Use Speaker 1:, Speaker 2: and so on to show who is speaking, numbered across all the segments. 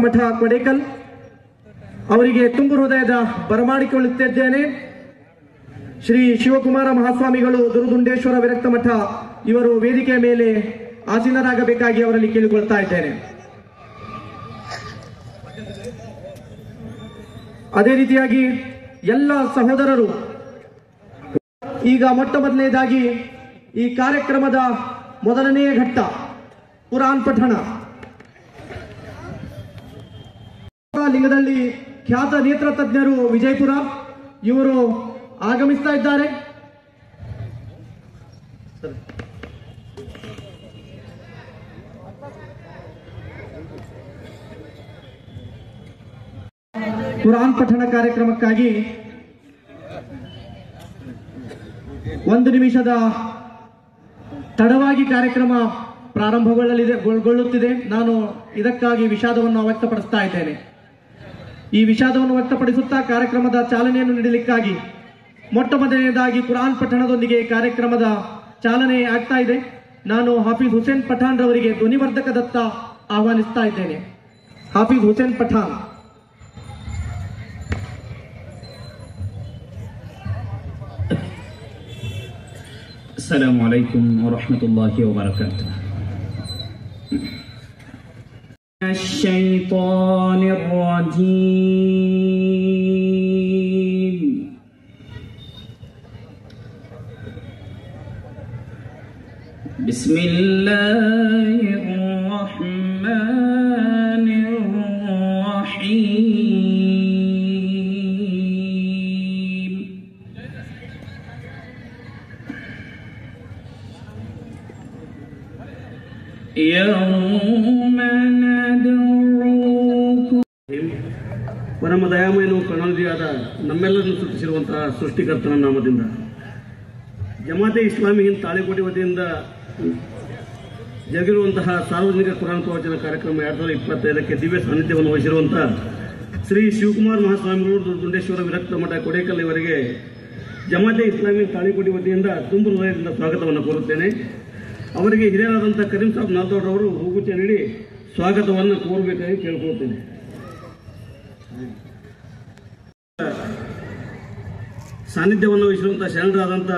Speaker 1: ಮಠ ಕೊಡೇಕಲ್ ಅವರಿಗೆ ತುಂಬು ಹೃದಯದ ಬರಮಾಡಿಕೊಳ್ಳುತ್ತಿದ್ದೇನೆ. ಶ್ರೀ ಶಿವಕುಮಾರ ಮಹಾಸ್ವಾಮಿಗಳು ದುರುದುಂಡೇಶ್ವರ ವಿರಕ್ತ ಮಠ ಇವರು ವೇದಿಕೆಯ ಮೇಲೆ ಆಸೀನರಾಗಬೇಕಾಗಿ ಅವರಲ್ಲಿ ಕೇಳಿಕೊಳ್ತಾ ಇದ್ದೇನೆ. ಅದೇ ರೀತಿಯಾಗಿ ಎಲ್ಲ ಸಹೋದರರು ಈಗ ಮೊಟ್ಟ ಮೊದಲನೇದಾಗಿ ಈ ಕಾರ್ಯಕ್ರಮದ ಮೊದಲನೆಯ ಘಟ್ಟ ಕುರಾನ್ ಪಠಣ. ಲಿಂಗದಲ್ಲಿ ಖ್ಯಾತ ನೇತ್ರ ತಜ್ಞರು ವಿಜಯಪುರ ಇವರು ಆಗಮಿಸ್ತಾ ಇದ್ದಾರೆ. ಕುರಾನ್ ಪಠಣ ಕಾರ್ಯಕ್ರಮಕ್ಕಾಗಿ 1 ನಿಮಿಷದ ತಡವಾಗಿ ಕಾರ್ಯಕ್ರಮ ಪ್ರಾರಂಭಗೊಳ್ಳುತ್ತಿದೆ. ನಾನು ಇದಕ್ಕಾಗಿ ವಿಷಾದವನ್ನು ವ್ಯಕ್ತಪಡಿಸ್ತಾ ಇದ್ದೇನೆ. ಈ ವಿಷಾದವನ್ನು ವ್ಯಕ್ತಪಡಿಸುತ್ತಾ ಕಾರ್ಯಕ್ರಮದ ಚಾಲನೆಯನ್ನು ನೀಡಲಿಕ್ಕಾಗಿ ಮೊಟ್ಟ ಮೊದಲನೇದಾಗಿ ಕುರಾನ್ ಪಠಣದೊಂದಿಗೆ ಕಾರ್ಯಕ್ರಮದ ಚಾಲನೆ ಆಗ್ತಾ ಇದೆ. ನಾನು ಹಾಫೀಜ್ ಹುಸೇನ್ ಪಠಾಣ್ ರವರಿಗೆ ಧ್ವನಿವರ್ಧಕದತ್ತ ಆಹ್ವಾನಿಸ್ತಾ ಇದ್ದೇನೆ. ಹಾಫೀಜ್ ಹುಸೇನ್ ಪಠಾಣ್.
Speaker 2: السلام عليكم ورحمة الله وبركاته. الشيطان الرجيم. بسم الله الرحمن الرحيم. يوم ندعو
Speaker 3: ಪರಮ ದಯಾಮಯನು ಕರುಣಾನಿಧಿಯಾದ ನಮ್ಮೆಲ್ಲರನ್ನು ಸೃಷ್ಟಿಸಿರುವಂತಹ ಸೃಷ್ಟಿಕರ್ತನ ನಾಮದಿಂದ ಜಮಾತೆ ಇಸ್ಲಾಮಿ ಹಿಂದ್ ತಾಳಿಕೋಟೆ ವತಿಯಿಂದ ಜರುಗಿರುವಂತಹ ಸಾರ್ವಜನಿಕ ಕುರಾನ್ ಪ್ರವಚನ ಕಾರ್ಯಕ್ರಮ 2025ಕ್ಕೆ ದಿವ್ಯ ಸಾನ್ನಿಧ್ಯವನ್ನು ವಹಿಸಿರುವಂತಹ ಶ್ರೀ ಶಿವಕುಮಾರ ಮಹಾಸ್ವಾಮಿಗಳು ದುರುದುಂಡೇಶ್ವರ ವಿರಕ್ತ ಮಠ ಕೊಡೇಕಲ್ ಇವರಿಗೆ ಜಮಾತೆ ಇಸ್ಲಾಮಿ ತಾಳಿಕೋಟೆ ವತಿಯಿಂದ ತುಂಬು ಹೃದಯದಿಂದ ಸ್ವಾಗತವನ್ನು ಕೋರುತ್ತೇನೆ. ಅವರಿಗೆ ಹಿರಿಯರಾದಂಥ ಕರೀಂ ಸಾಬ್ ನಾಲ್ದೋಡ್ರವರು ಹೂಗುಚ್ಚ ನೀಡಿ ಸ್ವಾಗತವನ್ನು ಕೋರಬೇಕಾಗಿ ಕೇಳ್ಕೊಳ್ತೇನೆ. ಸಾನ್ನಿಧ್ಯವನ್ನು ವಹಿಸಿರುವಂತಹ ಶರಣರಾದಂಥ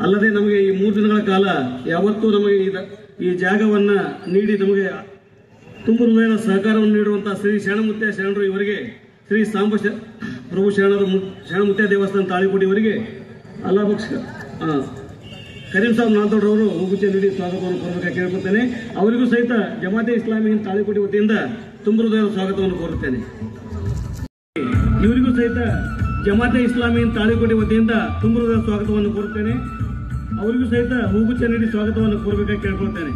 Speaker 3: ಅಲ್ಲದೆ ನಮಗೆ ಈ 3 ದಿನಗಳ ಕಾಲ ಯಾವತ್ತೂ ನಮಗೆ ಈ ಜಾಗವನ್ನು ನೀಡಿ ನಮಗೆ ತುಂಬ ಹೃದಯದ ಸಹಕಾರವನ್ನು ನೀಡುವಂತಹ ಶ್ರೀ ಶರಣಮುತ್ಯ ಶರಣರು ಇವರಿಗೆ ಶ್ರೀ ಸಾಂಬ ಪ್ರಭು ಶರಣಮುತ್ಯ ದೇವಸ್ಥಾನ ತಾಳಿಕೋಟೆ ಇವರಿಗೆ ಅಲ್ಲಾಬಕ್ಷ ಕರೀಂ ಸಾಬ್ ನಾಲ್ದೋಡ್ರವರು ಹೂಗುಚ್ಚ ನೀಡಿ ಸ್ವಾಗತವನ್ನು ಕೋರಬೇಕಾಗಿ ಕೇಳ್ಕೊಳ್ತೇನೆ. ಅವರಿಗೂ ಸಹಿತ ಜಮಾತೆ ಇಸ್ಲಾಮಿ ಹಿಂದ್ ತಾಳಿಕೋಟೆ ವತಿಯಿಂದ ತುಂಬ ಹೃದಯದ ಸ್ವಾಗತವನ್ನು ಕೋರುತ್ತೇನೆ. ಇವರಿಗೂ ಸಹಿತ ಜಮಾತೆ ಇಸ್ಲಾಮಿ ಹಿಂದ್ ತಾಳಿಕೋಟೆ ವತಿಯಿಂದ ತುಂಬ ಹೃದಯದ ಸ್ವಾಗತವನ್ನು ಕೋರುತ್ತೇನೆ. ಅವರಿಗೂ ಸಹಿತ ಹೂಗುಚ್ಚ ನೀಡಿ ಸ್ವಾಗತವನ್ನು ಕೋರಬೇಕಾಗಿ ಕೇಳ್ಕೊಳ್ತೇನೆ.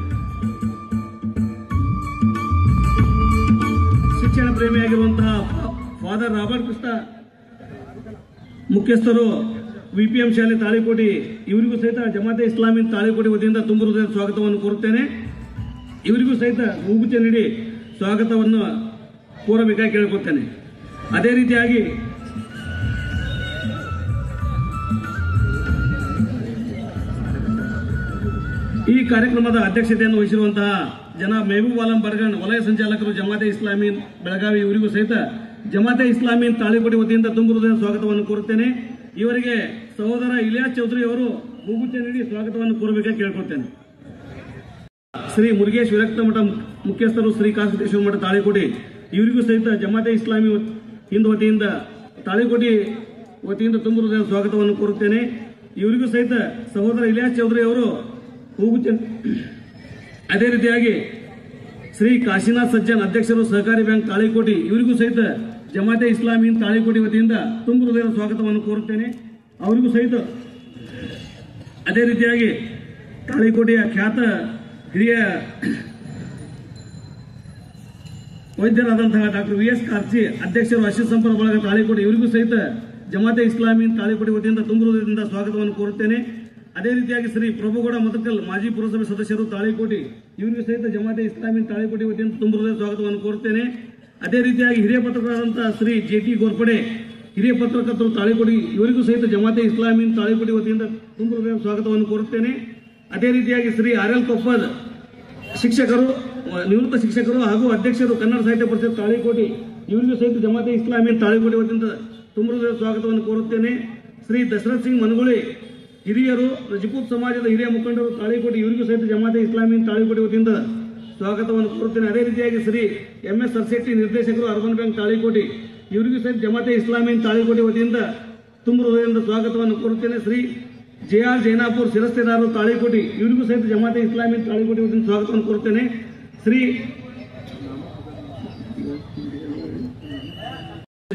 Speaker 3: ಶಿಕ್ಷಣ ಪ್ರೇಮಿಯಾಗಿರುವಂತಹ ಫಾದರ್ ರಾಬರ್ಟ್ ಕೃಷ್ಣ ಮುಖ್ಯಸ್ಥರು ವಿಪಿಎಂ ಶಾಲೆ ತಾಳಿಕೋಟೆ ಇವರಿಗೂ ಸಹಿತ ಜಮಾತೆ ಇಸ್ಲಾಮಿ ತಾಳಿಕೋಟೆ ವತಿಯಿಂದ ತುಂಬ ಹೃದಯದ ಸ್ವಾಗತವನ್ನು ಕೋರುತ್ತೇನೆ. ಇವರಿಗೂ ಸಹಿತ ಹೂಗುಚ್ಚ ನೀಡಿ ಸ್ವಾಗತವನ್ನು ಕೋರಬೇಕಾಗಿ ಕೇಳ್ಕೊಳ್ತೇನೆ. ಅದೇ ರೀತಿಯಾಗಿ ಈ ಕಾರ್ಯಕ್ರಮದ ಅಧ್ಯಕ್ಷತೆಯನ್ನು ವಹಿಸಿರುವಂತಹ ಜನಾಬ್ ಮೆಹಬೂಬ್ ಆಲಂ ಬರ್ಗಣ್ ವಲಯ ಸಂಚಾಲಕರು ಜಮಾತೆ ಇಸ್ಲಾಮಿ ಬೆಳಗಾವಿ ಇವರಿಗೂ ಸಹಿತ ಜಮಾತೆ ಇಸ್ಲಾಮಿ ತಾಳಿಕೋಟೆ ವತಿಯಿಂದ ತುಂಬ ಹೃದಯದ ಸ್ವಾಗತವನ್ನು ಕೋರುತ್ತೇನೆ. ಇವರಿಗೆ ಸಹೋದರ ಇಲಿಯಾಸ್ ಚೌಧರಿ ಅವರು ಹೂಗುಚ್ಚ ನೀಡಿ ಸ್ವಾಗತವನ್ನು ಕೋರಬೇಕಾಗಿ ಕೇಳ್ಕೊಳ್ತೇನೆ. ಶ್ರೀ ಮುರುಗೇಶ್ ವಿರಕ್ತ ಮಠ ಮುಖ್ಯಸ್ಥರು ಶ್ರೀ ಕಾಸಿದ್ದೇಶ್ವರ ಮಠ ತಾಳಿಕೋಟೆ ಇವರಿಗೂ ಸಹಿತ ಜಮಾತೆ ಇಸ್ಲಾಮಿ ಹಿಂದ್ ವತಿಯಿಂದ ತಾಳಿಕೋಟೆ ವತಿಯಿಂದ ತುಂಬ ಹೃದಯದ ಸ್ವಾಗತವನ್ನು ಕೋರುತ್ತೇನೆ. ಇವರಿಗೂ ಸಹಿತ ಸಹೋದರ ಇಲಿಯಾಸ್ ಚೌಧರಿ ಅವರು ಹೂಗುಚ್ಚ. ಅದೇ ರೀತಿಯಾಗಿ ಶ್ರೀ ಕಾಶಿನಾಥ್ ಸಜ್ಜನ್ ಅಧ್ಯಕ್ಷರು ಸಹಕಾರಿ ಬ್ಯಾಂಕ್ ತಾಳಿಕೋಟೆ ಇವರಿಗೂ ಸಹಿತ ಜಮಾತೆ ಇಸ್ಲಾಮಿ ತಾಳಿಕೋಟೆ ವತಿಯಿಂದ ತುಂಬ ಹೃದಯದ ಸ್ವಾಗತವನ್ನು ಕೋರುತ್ತೇನೆ. ಅವರಿಗೂ ಸಹಿತ ಅದೇ ರೀತಿಯಾಗಿ ತಾಳಿಕೋಟೆಯ ಖ್ಯಾತ ಹಿರಿಯ ವೈದ್ಯರಾದಂತಹ ಡಾಕ್ಟರ್ ವಿ.ಎಸ್. ಕಾರ್ಚಿ ಅಧ್ಯಕ್ಷರು ಅಶ್ವ ಸಂಪರ್ಕ ಬಳಗ ತಾಳಿಕೋಟೆ ಇವರಿಗೂ ಸಹಿತ ಜಮಾತೆ ಇಸ್ಲಾಮಿ ತಾಳಿಕೋಟೆ ವತಿಯಿಂದ ತುಂಬ ಹೃದಯದಿಂದ ಸ್ವಾಗತವನ್ನು ಕೋರುತ್ತೇನೆ. ಅದೇ ರೀತಿಯಾಗಿ ಶ್ರೀ ಪ್ರಭುಗೌಡ ಮತಕಲ್ ಮಾಜಿ ಪುರಸಭೆ ಸದಸ್ಯರು ತಾಳಿಕೋಟೆ ಇವರಿಗೂ ಸಹಿತ ಜಮಾತೆ ಇಸ್ಲಾಮಿ ತಾಳಿಕೋಟೆ ವತಿಯಿಂದ ತುಂಬ ಹೃದಯದ ಸ್ವಾಗತವನ್ನು ಕೋರುತ್ತೇನೆ. ಅದೇ ರೀತಿಯಾಗಿ ಹಿರಿಯ ಪತ್ರಕರ್ತರಾದಂತಹ ಶ್ರೀ ಜೆ.ಟಿ. ಗೋರ್ಪಡೆ ಹಿರಿಯ ಪತ್ರಕರ್ತರು ತಾಳಿಕೋಟಿ ಇವರಿಗೂ ಸಹಿತ ಜಮಾತೆ ಇಸ್ಲಾಮಿ ತಾಳಿಕೋಟಿ ವತಿಯಿಂದ ತುಂಬ ಹೃದಯ ಸ್ವಾಗತವನ್ನು ಕೋರುತ್ತೇನೆ. ಅದೇ ರೀತಿಯಾಗಿ ಶ್ರೀ ಆರ್.ಎಲ್. ಕೊಪ್ಪದ್ ಶಿಕ್ಷಕರು, ನಿವೃತ್ತ ಶಿಕ್ಷಕರು ಹಾಗೂ ಅಧ್ಯಕ್ಷರು ಕನ್ನಡ ಸಾಹಿತ್ಯ ಪರಿಷತ್ ತಾಳಿಕೋಟಿ ಇವರಿಗೂ ಸಹಿತ ಜಮಾತೆ ಇಸ್ಲಾಮಿ ತಾಳಿಕೋಟಿ ವತಿಯಿಂದ ತುಂಬ ಹೃದಯ ಸ್ವಾಗತವನ್ನು ಕೋರುತ್ತೇನೆ. ಶ್ರೀ ದಶರಥ್ ಸಿಂಗ್ ಮನಗುಳಿ ಹಿರಿಯರು, ರಜಪೂತ್ ಸಮಾಜದ ಹಿರಿಯ ಮುಖಂಡರು ತಾಳಿಕೋಟಿ ಇವರಿಗೂ ಸಹಿತ ಜಮಾತೆ ಇಸ್ಲಾಮಿ ತಾಳಿಕೋಟಿ ವತಿಯಿಂದ ಸ್ವಾಗತವನ್ನು ಕೋರುತ್ತೇನೆ. ಅದೇ ರೀತಿಯಾಗಿ ಶ್ರೀ ಎಂ.ಎಸ್. ಸರ್ಸೆಟ್ಟಿ ನಿರ್ದೇಶಕರು, ಅರ್ಬನ್ ಬ್ಯಾಂಕ್ ತಾಳಿಕೋಟಿ ಇವರಿಗೂ ಸಹಿತ ಜಮಾತೆ ಇಸ್ಲಾಮಿ ತಾಳಿಕೋಟಿ ವತಿಯಿಂದ ತುಂಬ ಹೃದಯದಿಂದ ಸ್ವಾಗತವನ್ನು ಕೋರುತ್ತೇನೆ. ಶ್ರೀ ಜೆ.ಆರ್. ಜೈನಾಪುರ್ ಶಿರಸ್ತೆದಾರರು ತಾಳಿಕೋಟಿ ಇವರಿಗೂ ಸಹಿತ ಜಮಾತೆ ಇಸ್ಲಾಮಿ ತಾಳಿಕೋಟಿ ವತಿಯಿಂದ ಸ್ವಾಗತವನ್ನು ಕೋರುತ್ತೇನೆ. ಶ್ರೀ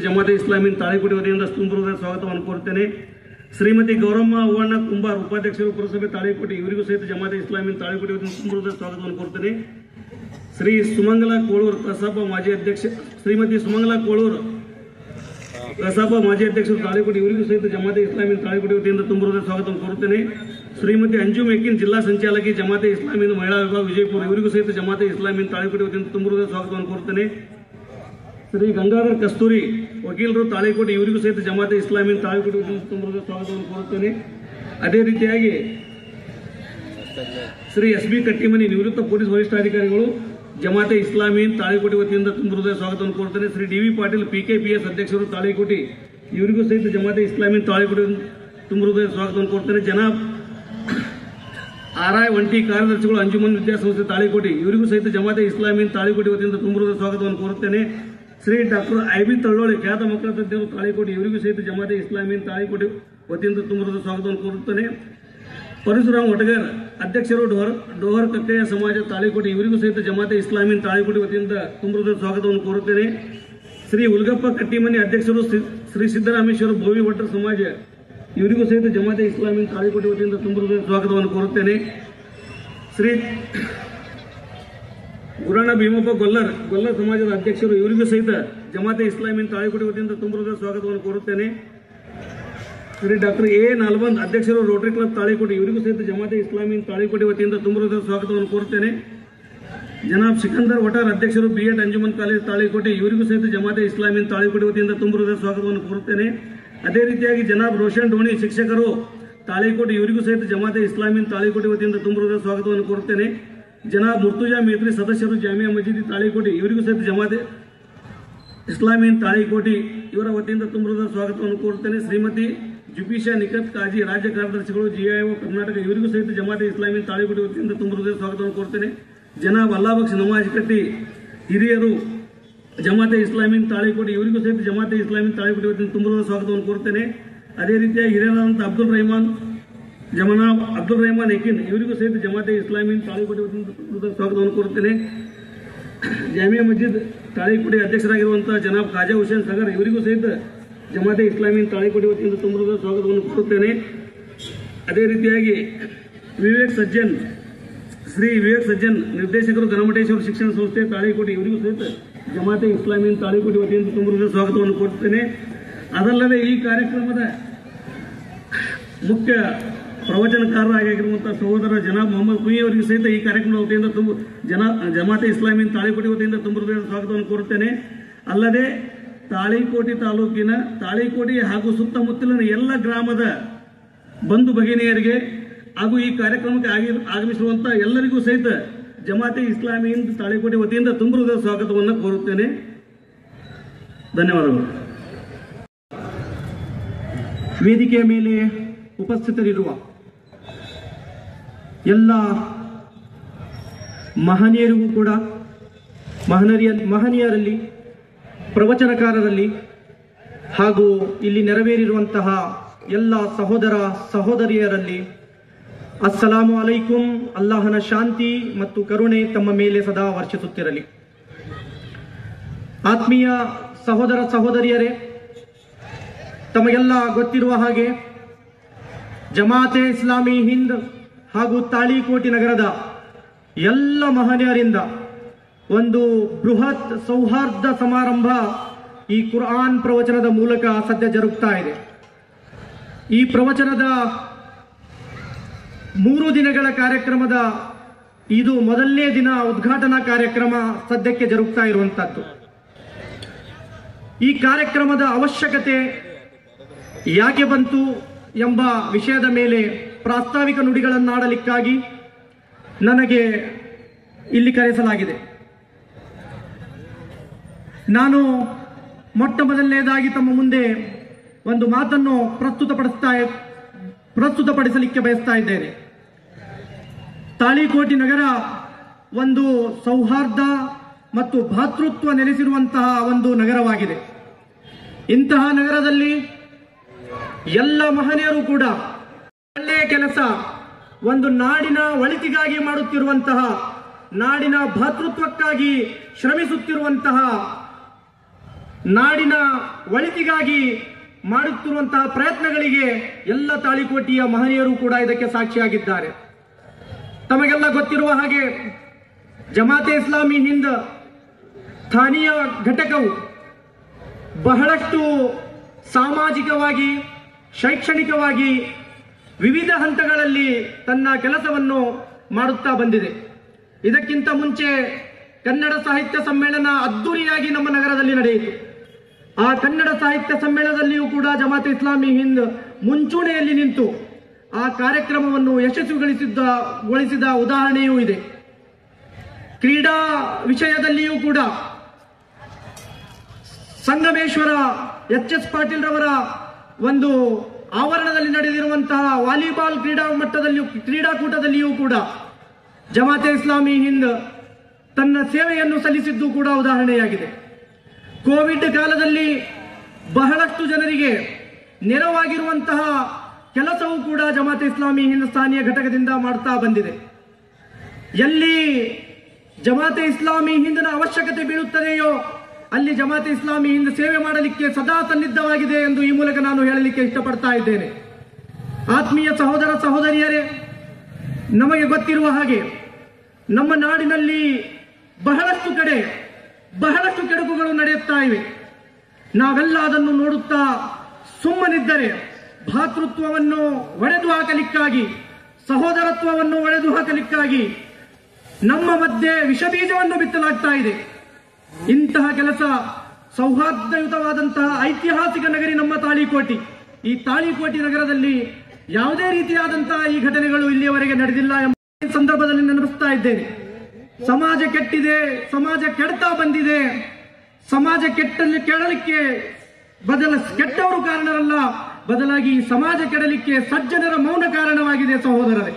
Speaker 3: ಜಮಾತೆ ಇಸ್ಲಾಮಿ ತಾಳಿಕೋಟಿ ವತಿಯಿಂದ ತುಂಬ ಹೃದಯ ಸ್ವಾಗತವನ್ನು ಕೋರುತ್ತೇನೆ. ಶ್ರೀಮತಿ ಗೌರಮ್ಮ ಅವ್ವಣ್ಣ ಕುಂಬಾರ್ ಉಪಾಧ್ಯಕ್ಷರು ಪುರಸಭೆ ತಾಳಿಕೋಟಿ ಇವರಿಗೂ ಸಹಿತ ಜಮಾತೆ ಇಸ್ಲಾಮಿ ತಾಳಿಕೋಟಿ ವತಿಯಿಂದ ತುಂಬ ಹೃದಯ ಸ್ವಾಗತವನ್ನು ಕೋರುತ್ತೇನೆ. ಶ್ರೀ ಸುಮಂಗಲ ಕೋಳೂರು ಕಸಾಪ ಮಾಜಿ ಅಧ್ಯಕ್ಷ, ಶ್ರೀಮತಿ ಸುಮಂಗಲ ಕೋಳೂರು ಕಸಾಪ ಮಾಜಿ ಅಧ್ಯಕ್ಷರು ತಾಳಿಕೋಟಿ ಇವರಿಗೂ ಸಹಿತ ಜಮಾತೆ ಇಸ್ಲಾಮಿ ತಾಳಿಕೋಟಿ ವತಿಯಿಂದ ತುಂಬ ಹೃದಯ ಸ್ವಾಗತವನ್ನು ಕೋರುತ್ತೇನೆ. ಶ್ರೀಮತಿ ಅಂಜು ಮೇಕಿನ್ ಜಿಲ್ಲಾ ಸಂಚಾಲಕಿ ಜಮಾತೆ ಇಸ್ಲಾಮಿ ಮಹಿಳಾ ವಿಭಾಗ ವಿಜಯಪುರ ಇವರಿಗೂ ಸಹಿತ ಜಮಾತೆ ಇಸ್ಲಾಮಿ ತಾಳಿಕೋಟಿ ವತಿಯಿಂದ ತುಂಬ ಹೃದಯ ಸ್ವಾಗತವನ್ನು ಕೋರುತ್ತೇನೆ. ಶ್ರೀ ಗಂಗಾಧರ್ ಕಸ್ತೂರಿ ವಕೀಲರು ತಾಳಿಕೋಟಿ ಇವರಿಗೂ ಸಹಿತ ಜಮಾತೆ ಇಸ್ಲಾಮಿ ತಾಳಿಕೋಟಿ ವತಿಯಿಂದ ತುಂಬ ಹೃದಯ ಸ್ವಾಗತವನ್ನು ಕೋರುತ್ತೇನೆ. ಅದೇ ರೀತಿಯಾಗಿ ಶ್ರೀ ಎಸ್.ಬಿ. ಕಟ್ಟಿಮನಿ ನಿವೃತ್ತ ಪೊಲೀಸ್ ವರಿಷ್ಠಾಧಿಕಾರಿಗಳು ಜಮಾತೆ ಇಸ್ಲಾಮಿ ತಾಳಿಕೋಟಿ ವತಿಯಿಂದ ತುಂಬ ಹೃದಯ ಸ್ವಾಗತವನ್ನು ಕೋರುತ್ತೇನೆ. ಶ್ರೀ ಡಿ.ವಿ. ಪಾಟೀಲ್ PKPS ಅಧ್ಯಕ್ಷರು ತಾಳಿಕೋಟಿ ಇವರಿಗೂ ಸಹಿತ ಜಮಾತೆ ಇಸ್ಲಾಮಿ ತಾಳಿಕೋಟಿ ತುಂಬ ಹೃದಯ ಸ್ವಾಗತವನ್ನು ಕೋರುತ್ತೇನೆ. ಜನಾಬ್ ಆರ್.ಐ. ಒಂಟಿ ಕಾರ್ಯದರ್ಶಿಗಳು ಅಂಜುಮನ್ ವಿದ್ಯಾಸಂಸ್ಥೆ ತಾಳಿಕೋಟಿ ಇವರಿಗೂ ಸಹಿತ ಜಮಾತೆ ಇಸ್ಲಾಮಿ ತಾಳಿಕೋಟಿ ವತಿಯಿಂದ ತುಂಬ ಹೃದಯ ಸ್ವಾಗತವನ್ನು ಕೋರುತ್ತೇನೆ. Shri doctor IB. ತಳ್ಳೋಳಿ ಖ್ಯಾತ ಮಕ್ಕಳ ತಜ್ಞರು ತಾಳಿಕೋಟಿ ಇವರಿಗೂ ಸಹಿತ ಜಮಾತೆ ಇಸ್ಲಾಮಿ ತಾಳಿಕೋಟಿ ವತಿಯಿಂದ ತುಂಬ ಹೃದಯ ಸ್ವಾಗತವನ್ನು ಕೋರುತ್ತೇನೆ. ಪರಶುರಾಮ್ ಒಟಗರ್ ಅಧ್ಯಕ್ಷರು ಡೋಹರ್ ಕಕ್ಕಯ್ಯ ಸಮಾಜ ತಾಳಿಕೋಟಿ ಇವರಿಗೂ ಸಹಿತ ಜಮಾತೆ ಇಸ್ಲಾಮಿ ತಾಳಿಕೋಟಿ ವತಿಯಿಂದ ತುಂಬ ಹೃದಯ ಸ್ವಾಗತವನ್ನು ಕೋರುತ್ತೇನೆ. ಶ್ರೀ ಉಲ್ಗಪ್ಪ ಕಟ್ಟಿಮನಿ ಅಧ್ಯಕ್ಷರು ಶ್ರೀ ಸಿದ್ದರಾಮೇಶ್ವರ ಬೋವಿ ಭಟ್ರ ಸಮಾಜ ಇವರಿಗೂ ಸಹಿತ ಜಮಾತೆ ಇಸ್ಲಾಮಿ ತಾಳಿಕೋಟಿ ವತಿಯಿಂದ ತುಂಬ ಹೃದಯ ಸ್ವಾಗತವನ್ನು ಕೋರುತ್ತೇನೆ. ಶ್ರೀ ಗುರಾಣ ಭೀಮಪ್ಪ ಗೊಲ್ಲರ್ ಸಮಾಜದ ಅಧ್ಯಕ್ಷರು ಇವರಿಗೂ ಸಹಿತ ಜಮಾತೆ ಇಸ್ಲಾಮಿ ತಾಳಿಕೋಟಿ ವತಿಯಿಂದ ತುಂಬ ಹೃದಯ ಸ್ವಾಗತವನ್ನು ಕೋರುತ್ತೇನೆ. Shri doctor A. ನಾಲ್ಬಂದ್ ಅಧ್ಯಕ್ಷರು ರೋಟರಿ ಕ್ಲಬ್ ತಾಳಿಕೋಟಿ ಇವರಿಗೂ ಸಹಿತ ಜಮಾತೆ ಇಸ್ಲಾಮಿ ತಾಳಿಕೋಟಿ ವತಿಯಿಂದ ತುಂಬ ಹೃದಯ ಸ್ವಾಗತವನ್ನು ಕೋರುತ್ತೇನೆ. ಜನಾಬ್ ಸಿಕಂದರ್ ವಟಾರ್ ಅಧ್ಯಕ್ಷರು B.ಎಡ್ ಅಂಜುಮನ್ ಕಾಲೇಜ್ ತಾಳಿಕೋಟಿ ಇವರಿಗೂ ಸಹಿತ ಜಮಾತೆ ಇಸ್ಲಾಮಿ ತಾಳಿಕೋಟಿ ವತಿಯಿಂದ ತುಂಬ ಹೃದಯ ಸ್ವಾಗತವನ್ನು ಕೋರುತ್ತೇನೆ. ಅದೇ ರೀತಿಯಾಗಿ ಜನಾಬ್ ರೋಷನ್ ಡೋಣಿ ಶಿಕ್ಷಕರು ತಾಳಿಕೋಟಿ ಇವರಿಗೂ ಸಹಿತ ಜಮಾತೆ ಇಸ್ಲಾಮಿ ತಾಳಿಕೋಟಿ ವತಿಯಿಂದ ತುಂಬ ಹೃದಯ ಸ್ವಾಗತವನ್ನು ಕೋರುತ್ತೇನೆ. ಜನಾಬ್ ಮುರ್ತುಜಾ ಮೇತ್ರಿ ಸದಸ್ಯರು ಜಾಮಿಯಾ ಮಸೀದಿ ತಾಳಿಕೋಟಿ ಇವರಿಗೂ ಸಹಿತ ಜಮಾತೆ ಇಸ್ಲಾಮಿ ತಾಳಿಕೋಟಿ ಇವರ ವತಿಯಿಂದ ತುಂಬ ಹೃದಯ ಸ್ವಾಗತವನ್ನು ಕೋರುತ್ತೇನೆ. ಶ್ರೀಮತಿ ಜುಪೀಶಾ ನಿಕತ್ ಕಾಜಿ ರಾಜ್ಯ ಕಾರ್ಯದರ್ಶಿಗಳು GIO ಕರ್ನಾಟಕ ಇವರಿಗೂ ಸಹಿತ ಜಮಾತೆ ಇಸ್ಲಾಮಿ ತಾಳಿಕೋಟಿ ವತಿಯಿಂದ ತುಂಬ ಹೃದಯ ಸ್ವಾಗತವನ್ನು ಕೋರುತ್ತೇನೆ. ಜನಾಬ್ ಅಲ್ಲಾಬಕ್ಷ್ ನಮಾಜ್ ಕಟ್ಟಿ ಹಿರಿಯರು ಜಮಾತೆ ಇಸ್ಲಾಮಿ ತಾಳಿಕೋಟಿ ಇವರಿಗೂ ಸಹಿತ ಜಮಾತೆ ಇಸ್ಲಾಮಿ ತಾಳಿಕೋಟಿ ವತಿಯಿಂದ ತುಂಬ ಹೃದಯ ಸ್ವಾಗತವನ್ನು ಕೋರುತ್ತೇನೆ. ಅದೇ ರೀತಿಯಾಗಿ ಹಿರಿಯರಾದಂಥ ಅಬ್ದುಲ್ ರಹಮಾನ್ ಯಕೀನ್ ಇವರಿಗೂ ಸಹಿತ ಜಮಾತೆ ಇಸ್ಲಾಮಿ ತಾಳಿಕೋಟಿ ವತಿಯಿಂದ ಹೃದಯ ಸ್ವಾಗತವನ್ನು ಕೋರುತ್ತೇನೆ. ಜಾಮಿಯಾ ಮಸ್ಜಿದ್ ತಾಳಿಕೋಟಿ ಅಧ್ಯಕ್ಷರಾಗಿರುವಂತಹ ಜನಾಬ್ ಖಾಜಾ ಹುಸೇನ್ ಸಾಗರ್ ಇವರಿಗೂ ಸಹಿತ ಜಮಾತೆ ಇಸ್ಲಾಮಿ ತಾಳಿಕೋಟಿ ವತಿಯಿಂದ ತುಂಬ ಹೃದಯ ಸ್ವಾಗತವನ್ನು ಕೋರುತ್ತೇನೆ. ಅದೇ ರೀತಿಯಾಗಿ ಶ್ರೀ ವಿವೇಕ್ ಸಜ್ಜನ್ ನಿರ್ದೇಶಕರು ಘನಮಟೇಶ್ವರ ಶಿಕ್ಷಣ ಸಂಸ್ಥೆ ತಾಳಿಕೋಟಿ ಇವರಿಗೂ ಸಹಿತ ಜಮಾತೆ ಇಸ್ಲಾಮಿ ತಾಳಿಕೋಟಿ ವತಿಯಿಂದ ತುಂಬ ಹೃದಯ ಸ್ವಾಗತವನ್ನು ಕೋರುತ್ತೇನೆ. ಅದಲ್ಲದೆ ಈ ಕಾರ್ಯಕ್ರಮದ ಮುಖ್ಯ ಪ್ರವಚನಕಾರರಾಗಿರುವಂತಹ ಸಹೋದರ ಜನಾಬ್ ಮೊಹಮ್ಮದ್ ಕುಯಿ ಅವರಿಗೆ ಸಹಿತ ಈ ಕಾರ್ಯಕ್ರಮದ ವತಿಯಿಂದ ಜಮಾತೆ ಇಸ್ಲಾಮಿ ತಾಳಿಕೋಟಿ ವತಿಯಿಂದ ತುಂಬ ಹೃದಯ ಸ್ವಾಗತವನ್ನು ಕೋರುತ್ತೇನೆ. ಅಲ್ಲದೆ ತಾಳಿಕೋಟಿ ತಾಲೂಕಿನ ತಾಳಿಕೋಟಿ ಹಾಗೂ ಸುತ್ತಮುತ್ತಲಿನ ಎಲ್ಲ ಗ್ರಾಮದ ಬಂಧು ಭಗಿನಿಯರಿಗೆ ಹಾಗೂ ಈ ಕಾರ್ಯಕ್ರಮಕ್ಕೆ ಆಗಮಿಸಿರುವಂತಹ ಎಲ್ಲರಿಗೂ ಸಹಿತ ಜಮಾತೆ ಇಸ್ಲಾಮಿ ತಾಳಿಕೋಟಿ ವತಿಯಿಂದ ತುಂಬ ಹೃದಯ ಸ್ವಾಗತವನ್ನು ಕೋರುತ್ತೇನೆ. ಧನ್ಯವಾದಗಳು.
Speaker 1: ವೇದಿಕೆಯ ಮೇಲೆ ಉಪಸ್ಥಿತರಿರುವ ಎಲ್ಲ ಮಹನೀಯರಿಗೂ ಕೂಡ ಮಹನೀಯರಲ್ಲಿ ಪ್ರವಚನಕಾರರಲ್ಲಿ ಹಾಗೂ ಇಲ್ಲಿ ನೆರವೇರಿರುವಂತಹ ಎಲ್ಲ ಸಹೋದರ ಸಹೋದರಿಯರಲ್ಲಿ ಅಸ್ಸಲಾಮು ಅಲೈಕುಂ, ಅಲ್ಲಾಹನ ಶಾಂತಿ ಮತ್ತು ಕರುಣೆ ತಮ್ಮ ಮೇಲೆ ಸದಾ ವರ್ಷಿಸುತ್ತಿರಲಿ. ಆತ್ಮೀಯ ಸಹೋದರ ಸಹೋದರಿಯರೇ, ತಮಗೆಲ್ಲ ಗೊತ್ತಿರುವ ಹಾಗೆ ಜಮಾತೆ ಇಸ್ಲಾಮಿ ಹಿಂದ್ ಹಾಗೂ ತಾಳಿಕೋಟಿ ನಗರದ ಎಲ್ಲ ಮಹನೀಯರಿಂದ ಒಂದು ಬೃಹತ್ ಸೌಹಾರ್ದ ಸಮಾರಂಭ ಈ ಕುರ್ಆನ್ ಪ್ರವಚನದ ಮೂಲಕ ಸದ್ಯ ಜರುಗ್ತಾ ಇದೆ. ಈ ಪ್ರವಚನದ 3 ದಿನಗಳ ಕಾರ್ಯಕ್ರಮದ ಇದು ಮೊದಲನೇ ದಿನ ಉದ್ಘಾಟನಾ ಕಾರ್ಯಕ್ರಮ ಸದ್ಯಕ್ಕೆ ಜರುಗ್ತಾ ಇರುವಂತದ್ದು. ಈ ಕಾರ್ಯಕ್ರಮದ ಅವಶ್ಯಕತೆ ಯಾಕೆ ಬಂತು ಎಂಬ ವಿಷಯದ ಮೇಲೆ ಪ್ರಾಸ್ತಾವಿಕ ನುಡಿಗಳನ್ನಾಡಲಿಕ್ಕಾಗಿ ನನಗೆ ಇಲ್ಲಿ ಕರೆಸಲಾಗಿದೆ. ನಾನು ಮೊಟ್ಟ ಮೊದಲನೇದಾಗಿ ತಮ್ಮ ಮುಂದೆ ಒಂದು ಮಾತನ್ನು ಪ್ರಸ್ತುತಪಡಿಸಲಿಕ್ಕೆ ಬಯಸ್ತಾ ಇದ್ದೇನೆ. ತಾಳಿಕೋಟಿ ನಗರ ಒಂದು ಸೌಹಾರ್ದ ಮತ್ತು ಭ್ರಾತೃತ್ವ ನೆಲೆಸಿರುವಂತಹ ಒಂದು ನಗರವಾಗಿದೆ. ಇಂತಹ ನಗರದಲ್ಲಿ ಎಲ್ಲ ಮಹನೀಯರು ಕೂಡ ಒಳ್ಳೆಯ ಕೆಲಸ, ಒಂದು ನಾಡಿನ ಒಳಿತಿಗಾಗಿ ಮಾಡುತ್ತಿರುವಂತಹ, ನಾಡಿನ ಭ್ರಾತೃತ್ವಕ್ಕಾಗಿ ಶ್ರಮಿಸುತ್ತಿರುವಂತಹ, ನಾಡಿನ ಒಳಿತಿಗಾಗಿ ಮಾಡುತ್ತಿರುವಂತಹ ಪ್ರಯತ್ನಗಳಿಗೆ ಎಲ್ಲ ತಾಳಿಕೋಟಿಯ ಮಹನೀಯರು ಕೂಡ ಇದಕ್ಕೆ ಸಾಕ್ಷಿಯಾಗಿದ್ದಾರೆ. ತಮಗೆಲ್ಲ ಗೊತ್ತಿರುವ ಹಾಗೆ ಜಮಾತೆ ಇಸ್ಲಾಮಿ ಹಿಂದ್ ಸ್ಥಾನೀಯ ಘಟಕವು ಬಹಳಷ್ಟು ಸಾಮಾಜಿಕವಾಗಿ, ಶೈಕ್ಷಣಿಕವಾಗಿ ವಿವಿಧ ಹಂತಗಳಲ್ಲಿ ತನ್ನ ಕೆಲಸವನ್ನು ಮಾಡುತ್ತಾ ಬಂದಿದೆ. ಇದಕ್ಕಿಂತ ಮುಂಚೆ ಕನ್ನಡ ಸಾಹಿತ್ಯ ಸಮ್ಮೇಳನ ಅದ್ದೂರಿಯಾಗಿ ನಮ್ಮ ನಗರದಲ್ಲಿ ನಡೆಯಿತು. ಆ ಕನ್ನಡ ಸಾಹಿತ್ಯ ಸಮ್ಮೇಳನದಲ್ಲಿಯೂ ಕೂಡ ಜಮಾತೆ ಇಸ್ಲಾಮಿ ಹಿಂದ್ ಮುಂಚೂಣಿಯಲ್ಲಿ ನಿಂತು ಆ ಕಾರ್ಯಕ್ರಮವನ್ನು ಯಶಸ್ವಿಗೊಳಿಸಿದ ಉದಾಹರಣೆಯೂ ಇದೆ. ಕ್ರೀಡಾ ವಿಷಯದಲ್ಲಿಯೂ ಕೂಡ ಸಂಗಮೇಶ್ವರ ಎಚ್ ಪಾಟೀಲ್ ರವರ ಒಂದು ಆವರಣದಲ್ಲಿ ನಡೆದಿರುವಂತಹ ವಾಲಿಬಾಲ್ ಕ್ರೀಡಾಕೂಟದಲ್ಲಿಯೂ ಕೂಡ ಜಮಾತೆ ಇಸ್ಲಾಮಿ ಹಿಂದ್ ತನ್ನ ಸೇವೆಯನ್ನು ಸಲ್ಲಿಸಿದ್ದು ಕೂಡ ಉದಾಹರಣೆಯಾಗಿದೆ. ಕೋವಿಡ್ ಕಾಲದಲ್ಲಿ ಬಹಳಷ್ಟು ಜನರಿಗೆ ನೆರವಾಗಿರುವಂತಹ ಕೆಲಸವೂ ಕೂಡ ಜಮಾತೆ ಇಸ್ಲಾಮಿ ಹಿಂದ್ ಸ್ಥಾನೀಯ ಘಟಕದಿಂದ ಮಾಡ್ತಾ ಬಂದಿದೆ. ಎಲ್ಲಿ ಜಮಾತೆ ಇಸ್ಲಾಮಿ ಹಿಂದ್ನ ಅವಶ್ಯಕತೆ ಬೀಳುತ್ತದೆಯೋ ಅಲ್ಲಿ ಜಮಾತೆ ಇಸ್ಲಾಮಿ ಹಿಂದ್ ಸೇವೆ ಮಾಡಲಿಕ್ಕೆ ಸದಾ ಸನ್ನಿದ್ಧವಾಗಿದೆ ಎಂದು ಈ ಮೂಲಕ ನಾನು ಹೇಳಲಿಕ್ಕೆ ಇಷ್ಟಪಡ್ತಾ ಇದ್ದೇನೆ. ಆತ್ಮೀಯ ಸಹೋದರ ಸಹೋದರಿಯರೇ, ನಮಗೆ ಗೊತ್ತಿರುವ ಹಾಗೆ ನಮ್ಮ ನಾಡಿನಲ್ಲಿ ಬಹಳಷ್ಟು ಕಡೆ ಬಹಳಷ್ಟು ಕೆಡುಕುಗಳು ನಡೆಯುತ್ತಾ ಇವೆ. ನಾವೆಲ್ಲ ಅದನ್ನು ನೋಡುತ್ತಾ ಸುಮ್ಮನಿದ್ದರೆ ಭ್ರಾತೃತ್ವವನ್ನು ಒಡೆದು ಹಾಕಲಿಕ್ಕಾಗಿ, ಸಹೋದರತ್ವವನ್ನು ಒಡೆದು ಹಾಕಲಿಕ್ಕಾಗಿ ನಮ್ಮ ಮಧ್ಯೆ ವಿಷಬೀಜವನ್ನು ಬಿತ್ತಲಾಗ್ತಾ ಇದೆ. ಇಂತಹ ಕೆಲಸ ಸೌಹಾರ್ದಯುತವಾದಂತಹ ಐತಿಹಾಸಿಕ ನಗರಿ ನಮ್ಮ ತಾಳಿಕೋಟಿ. ಈ ತಾಳಿಕೋಟಿ ನಗರದಲ್ಲಿ ಯಾವುದೇ ರೀತಿಯಾದಂತಹ ಈ ಘಟನೆಗಳು ಇಲ್ಲಿಯವರೆಗೆ ನಡೆದಿಲ್ಲ ಎಂಬ ಸಂದರ್ಭದಲ್ಲಿ ನೆನಪಿಸ್ತಾ ಇದ್ದೇನೆ. ಸಮಾಜ ಕೆಟ್ಟಿದೆ, ಸಮಾಜ ಕೆಡ್ತಾ ಬಂದಿದೆ. ಸಮಾಜ ಕೆಡಲಿಕ್ಕೆ ಕೆಟ್ಟವರು ಕಾರಣರಲ್ಲ, ಬದಲಾಗಿ ಸಮಾಜ ಕೆಡಲಿಕ್ಕೆ ಸಜ್ಜನರ ಮೌನ ಕಾರಣವಾಗಿದೆ. ಸಹೋದರರೇ,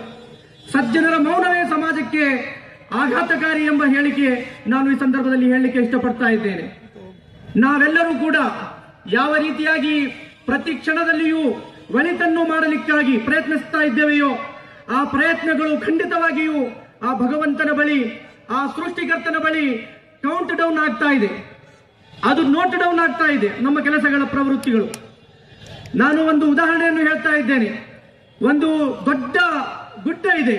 Speaker 1: ಸಜ್ಜನರ ಮೌನವೇ ಸಮಾಜಕ್ಕೆ ಆಘಾತಕಾರಿ ಎಂಬ ಹೇಳಿಕೆ ನಾನು ಈ ಸಂದರ್ಭದಲ್ಲಿ ಹೇಳಲಿಕ್ಕೆ ಇಷ್ಟಪಡ್ತಾ ಇದ್ದೇನೆ. ನಾವೆಲ್ಲರೂ ಕೂಡ ಯಾವ ರೀತಿಯಾಗಿ ಪ್ರತಿ ಕ್ಷಣದಲ್ಲಿಯೂ ಒಳಿತನ್ನು ಮಾಡಲಿಕ್ಕಾಗಿ ಪ್ರಯತ್ನಿಸ್ತಾ ಇದ್ದೇವೆಯೋ ಆ ಪ್ರಯತ್ನಗಳು ಖಂಡಿತವಾಗಿಯೂ ಆ ಭಗವಂತನ ಬಳಿ, ಆ ಸೃಷ್ಟಿಕರ್ತನ ಬಳಿ ಕೌಂಟ್ ಡೌನ್ ಆಗ್ತಾ ಇದೆ, ಅದು ನೋಟ್ ಡೌನ್ ಆಗ್ತಾ ಇದೆ ನಮ್ಮ ಕೆಲಸಗಳ ಪ್ರವೃತ್ತಿಗಳು. ನಾನು ಒಂದು ಉದಾಹರಣೆಯನ್ನು ಹೇಳ್ತಾ ಇದ್ದೇನೆ. ಒಂದು ದೊಡ್ಡ ಗುಡ್ಡ ಇದೆ,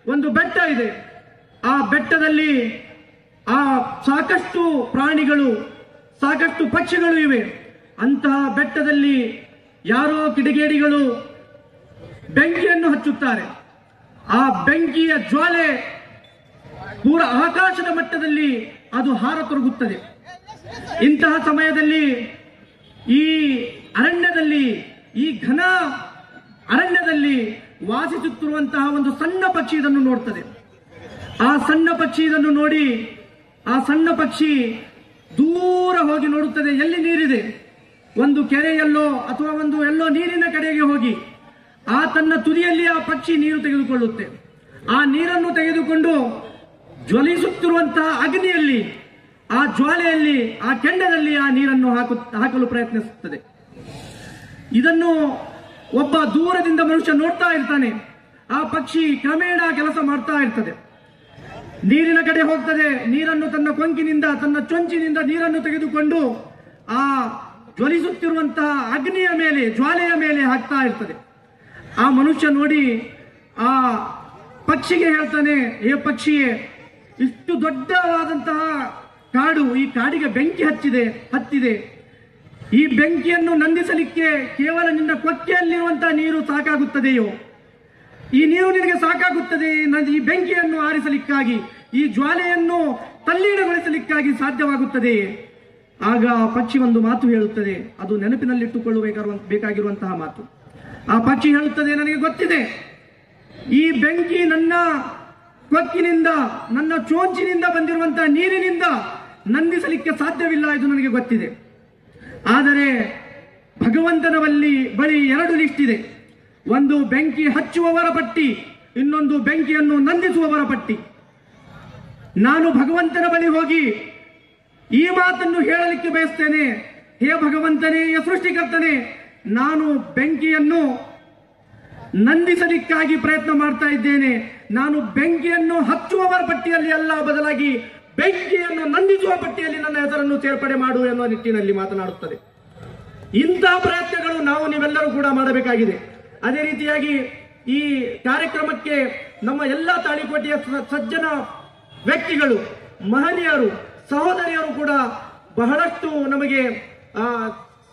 Speaker 1: ಒಂದು ಬೆಟ್ಟ ಇದೆ. ಆ ಬೆಟ್ಟದಲ್ಲಿ ಸಾಕಷ್ಟು ಪ್ರಾಣಿಗಳು, ಸಾಕಷ್ಟು ಪಕ್ಷಿಗಳು ಇವೆ. ಅಂತಹ ಬೆಟ್ಟದಲ್ಲಿ ಯಾರೋ ಕಿಡಿಗೇಡಿಗಳು ಬೆಂಕಿಯನ್ನು ಹಚ್ಚುತ್ತಾರೆ. ಆ ಬೆಂಕಿಯ ಜ್ವಾಲೆ ಪೂರ ಆಕಾಶದ ಮಟ್ಟದಲ್ಲಿ ಅದು ಹಾರತೊರಗುತ್ತದೆ. ಇಂತಹ ಸಮಯದಲ್ಲಿ ಈ ಅರಣ್ಯದಲ್ಲಿ, ಈ ಘನ ಅರಣ್ಯದಲ್ಲಿ ವಾಸಿಸುತ್ತಿರುವಂತಹ ಒಂದು ಸಣ್ಣ ಪಕ್ಷಿ ಇದನ್ನು ನೋಡ್ತದೆ. ಆ ಸಣ್ಣ ಪಕ್ಷಿ ಇದನ್ನು ನೋಡಿ ಆ ಸಣ್ಣ ಪಕ್ಷಿ ದೂರ ಹೋಗಿ ನೋಡುತ್ತದೆ, ಎಲ್ಲಿ ನೀರಿದೆ, ಒಂದು ಕೆರೆಯಲ್ಲೋ ಅಥವಾ ಒಂದು ಎಲ್ಲೋ ನೀರಿನ ಕಡೆಗೆ ಹೋಗಿ ಆ ತನ್ನ ತುದಿಯಲ್ಲಿ ಆ ಪಕ್ಷಿ ನೀರು ತೆಗೆದುಕೊಳ್ಳುತ್ತೆ. ಆ ನೀರನ್ನು ತೆಗೆದುಕೊಂಡು ಜ್ವಲಿಸುತ್ತಿರುವಂತಹ ಅಗ್ನಿಯಲ್ಲಿ, ಆ ಜ್ವಾಲೆಯಲ್ಲಿ, ಆ ಕೆಂಡದಲ್ಲಿ ಆ ನೀರನ್ನು ಹಾಕಲು ಪ್ರಯತ್ನಿಸುತ್ತದೆ. ಇದನ್ನು ಒಬ್ಬ ದೂರದಿಂದ ಮನುಷ್ಯ ನೋಡ್ತಾ ಇರ್ತಾನೆ. ಆ ಪಕ್ಷಿ ಕ್ರಮೇಣ ಕೆಲಸ ಮಾಡ್ತಾ ಇರ್ತದೆ, ನೀರಿನ ಕಡೆ ಹೋಗ್ತದೆ. ನೀರನ್ನು ತನ್ನ ಕೊಂಕಿನಿಂದ, ತನ್ನ ಚೊಂಚಿನಿಂದ ನೀರನ್ನು ತೆಗೆದುಕೊಂಡು ಆ ಜ್ವಲಿಸುತ್ತಿರುವಂತಹ ಅಗ್ನಿಯ ಮೇಲೆ, ಜ್ವಾಲೆಯ ಮೇಲೆ ಹಾಕ್ತಾ ಇರ್ತದೆ. ಆ ಮನುಷ್ಯ ನೋಡಿ ಆ ಪಕ್ಷಿಗೆ ಹೇಳ್ತಾನೆ, ಏ ಪಕ್ಷಿಯೇ, ಇಷ್ಟು ದೊಡ್ಡವಾದಂತಹ ಕಾಡು, ಈ ಕಾಡಿಗೆ ಬೆಂಕಿ ಹತ್ತಿದೆ. ಈ ಬೆಂಕಿಯನ್ನು ನಂದಿಸಲಿಕ್ಕೆ ಕೇವಲ ನಿನ್ನ ಕೊಕ್ಕೆಯಲ್ಲಿರುವಂತಹ ನೀರು ಸಾಕಾಗುತ್ತದೆಯೋ? ಈ ನೀರು ನಿನಗೆ ಸಾಕಾಗುತ್ತದೆ ಈ ಬೆಂಕಿಯನ್ನು ಆರಿಸಲಿಕ್ಕಾಗಿ, ಈ ಜ್ವಾಲೆಯನ್ನು ತಲ್ಲೀಡಗೊಳಿಸಲಿಕ್ಕಾಗಿ ಸಾಧ್ಯವಾಗುತ್ತದೆಯೇ? ಆಗ ಆ ಪಕ್ಷಿ ಒಂದು ಮಾತು ಹೇಳುತ್ತದೆ, ಅದು ನೆನಪಿನಲ್ಲಿಟ್ಟುಕೊಳ್ಳಬೇಕಾಗಿರುವಂತಹ ಮಾತು. ಆ ಪಕ್ಷಿ ಹೇಳುತ್ತದೆ, ನನಗೆ ಗೊತ್ತಿದೆ ಈ ಬೆಂಕಿ ನನ್ನ ಕೊಕ್ಕಿನಿಂದ, ನನ್ನ ಚೋಂಚಿನಿಂದ ಬಂದಿರುವಂತಹ ನೀರಿನಿಂದ ನಂದಿಸಲಿಕ್ಕೆ ಸಾಧ್ಯವಿಲ್ಲ, ಇದು ನನಗೆ ಗೊತ್ತಿದೆ. ಆದರೆ ಭಗವಂತನ ಬಳಿ ಎರಡು ಲಿಸ್ಟ್ ಇದೆ. ಒಂದು ಬೆಂಕಿ ಹಚ್ಚುವವರ ಪಟ್ಟಿ, ಇನ್ನೊಂದು ಬೆಂಕಿಯನ್ನು ನಂದಿಸುವವರ ಪಟ್ಟಿ. ನಾನು ಭಗವಂತನ ಬಳಿ ಹೋಗಿ ಈ ಮಾತನ್ನು ಹೇಳಲಿಕ್ಕೆ ಬಯಸ್ತೇನೆ, ಹೇ ಭಗವಂತನೇ, ಹೇ ಸೃಷ್ಟಿಕರ್ತನೇ, ನಾನು ಬೆಂಕಿಯನ್ನು ನಂದಿಸಲಿಕ್ಕಾಗಿ ಪ್ರಯತ್ನ ಮಾಡ್ತಾ ಇದ್ದೇನೆ. ನಾನು ಬೆಂಕಿಯನ್ನು ಹಚ್ಚುವವರ ಪಟ್ಟಿಯಲ್ಲಿ ಅಲ್ಲ, ಬದಲಾಗಿ ಬೆಂಕಿಯನ್ನು ನಂದಿಸುವ ಪಟ್ಟಿಯಲ್ಲಿ ನನ್ನ ಹೆಸರನ್ನು ಸೇರ್ಪಡೆ ಮಾಡು ಎನ್ನುವ ನಿಟ್ಟಿನಲ್ಲಿ ಮಾತನಾಡುತ್ತದೆ. ಇಂತಹ ಪ್ರಯತ್ನಗಳು ನಾವು ನೀವೆಲ್ಲರೂ ಕೂಡ ಮಾಡಬೇಕಾಗಿದೆ. ಅದೇ ರೀತಿಯಾಗಿ ಈ ಕಾರ್ಯಕ್ರಮಕ್ಕೆ ನಮ್ಮ ಎಲ್ಲ ತಾಳಿಕೋಟೆಯ ಸಜ್ಜನ ವ್ಯಕ್ತಿಗಳು, ಮಹನೀಯರು, ಸಹೋದರಿಯರು ಕೂಡ ಬಹಳಷ್ಟು ನಮಗೆ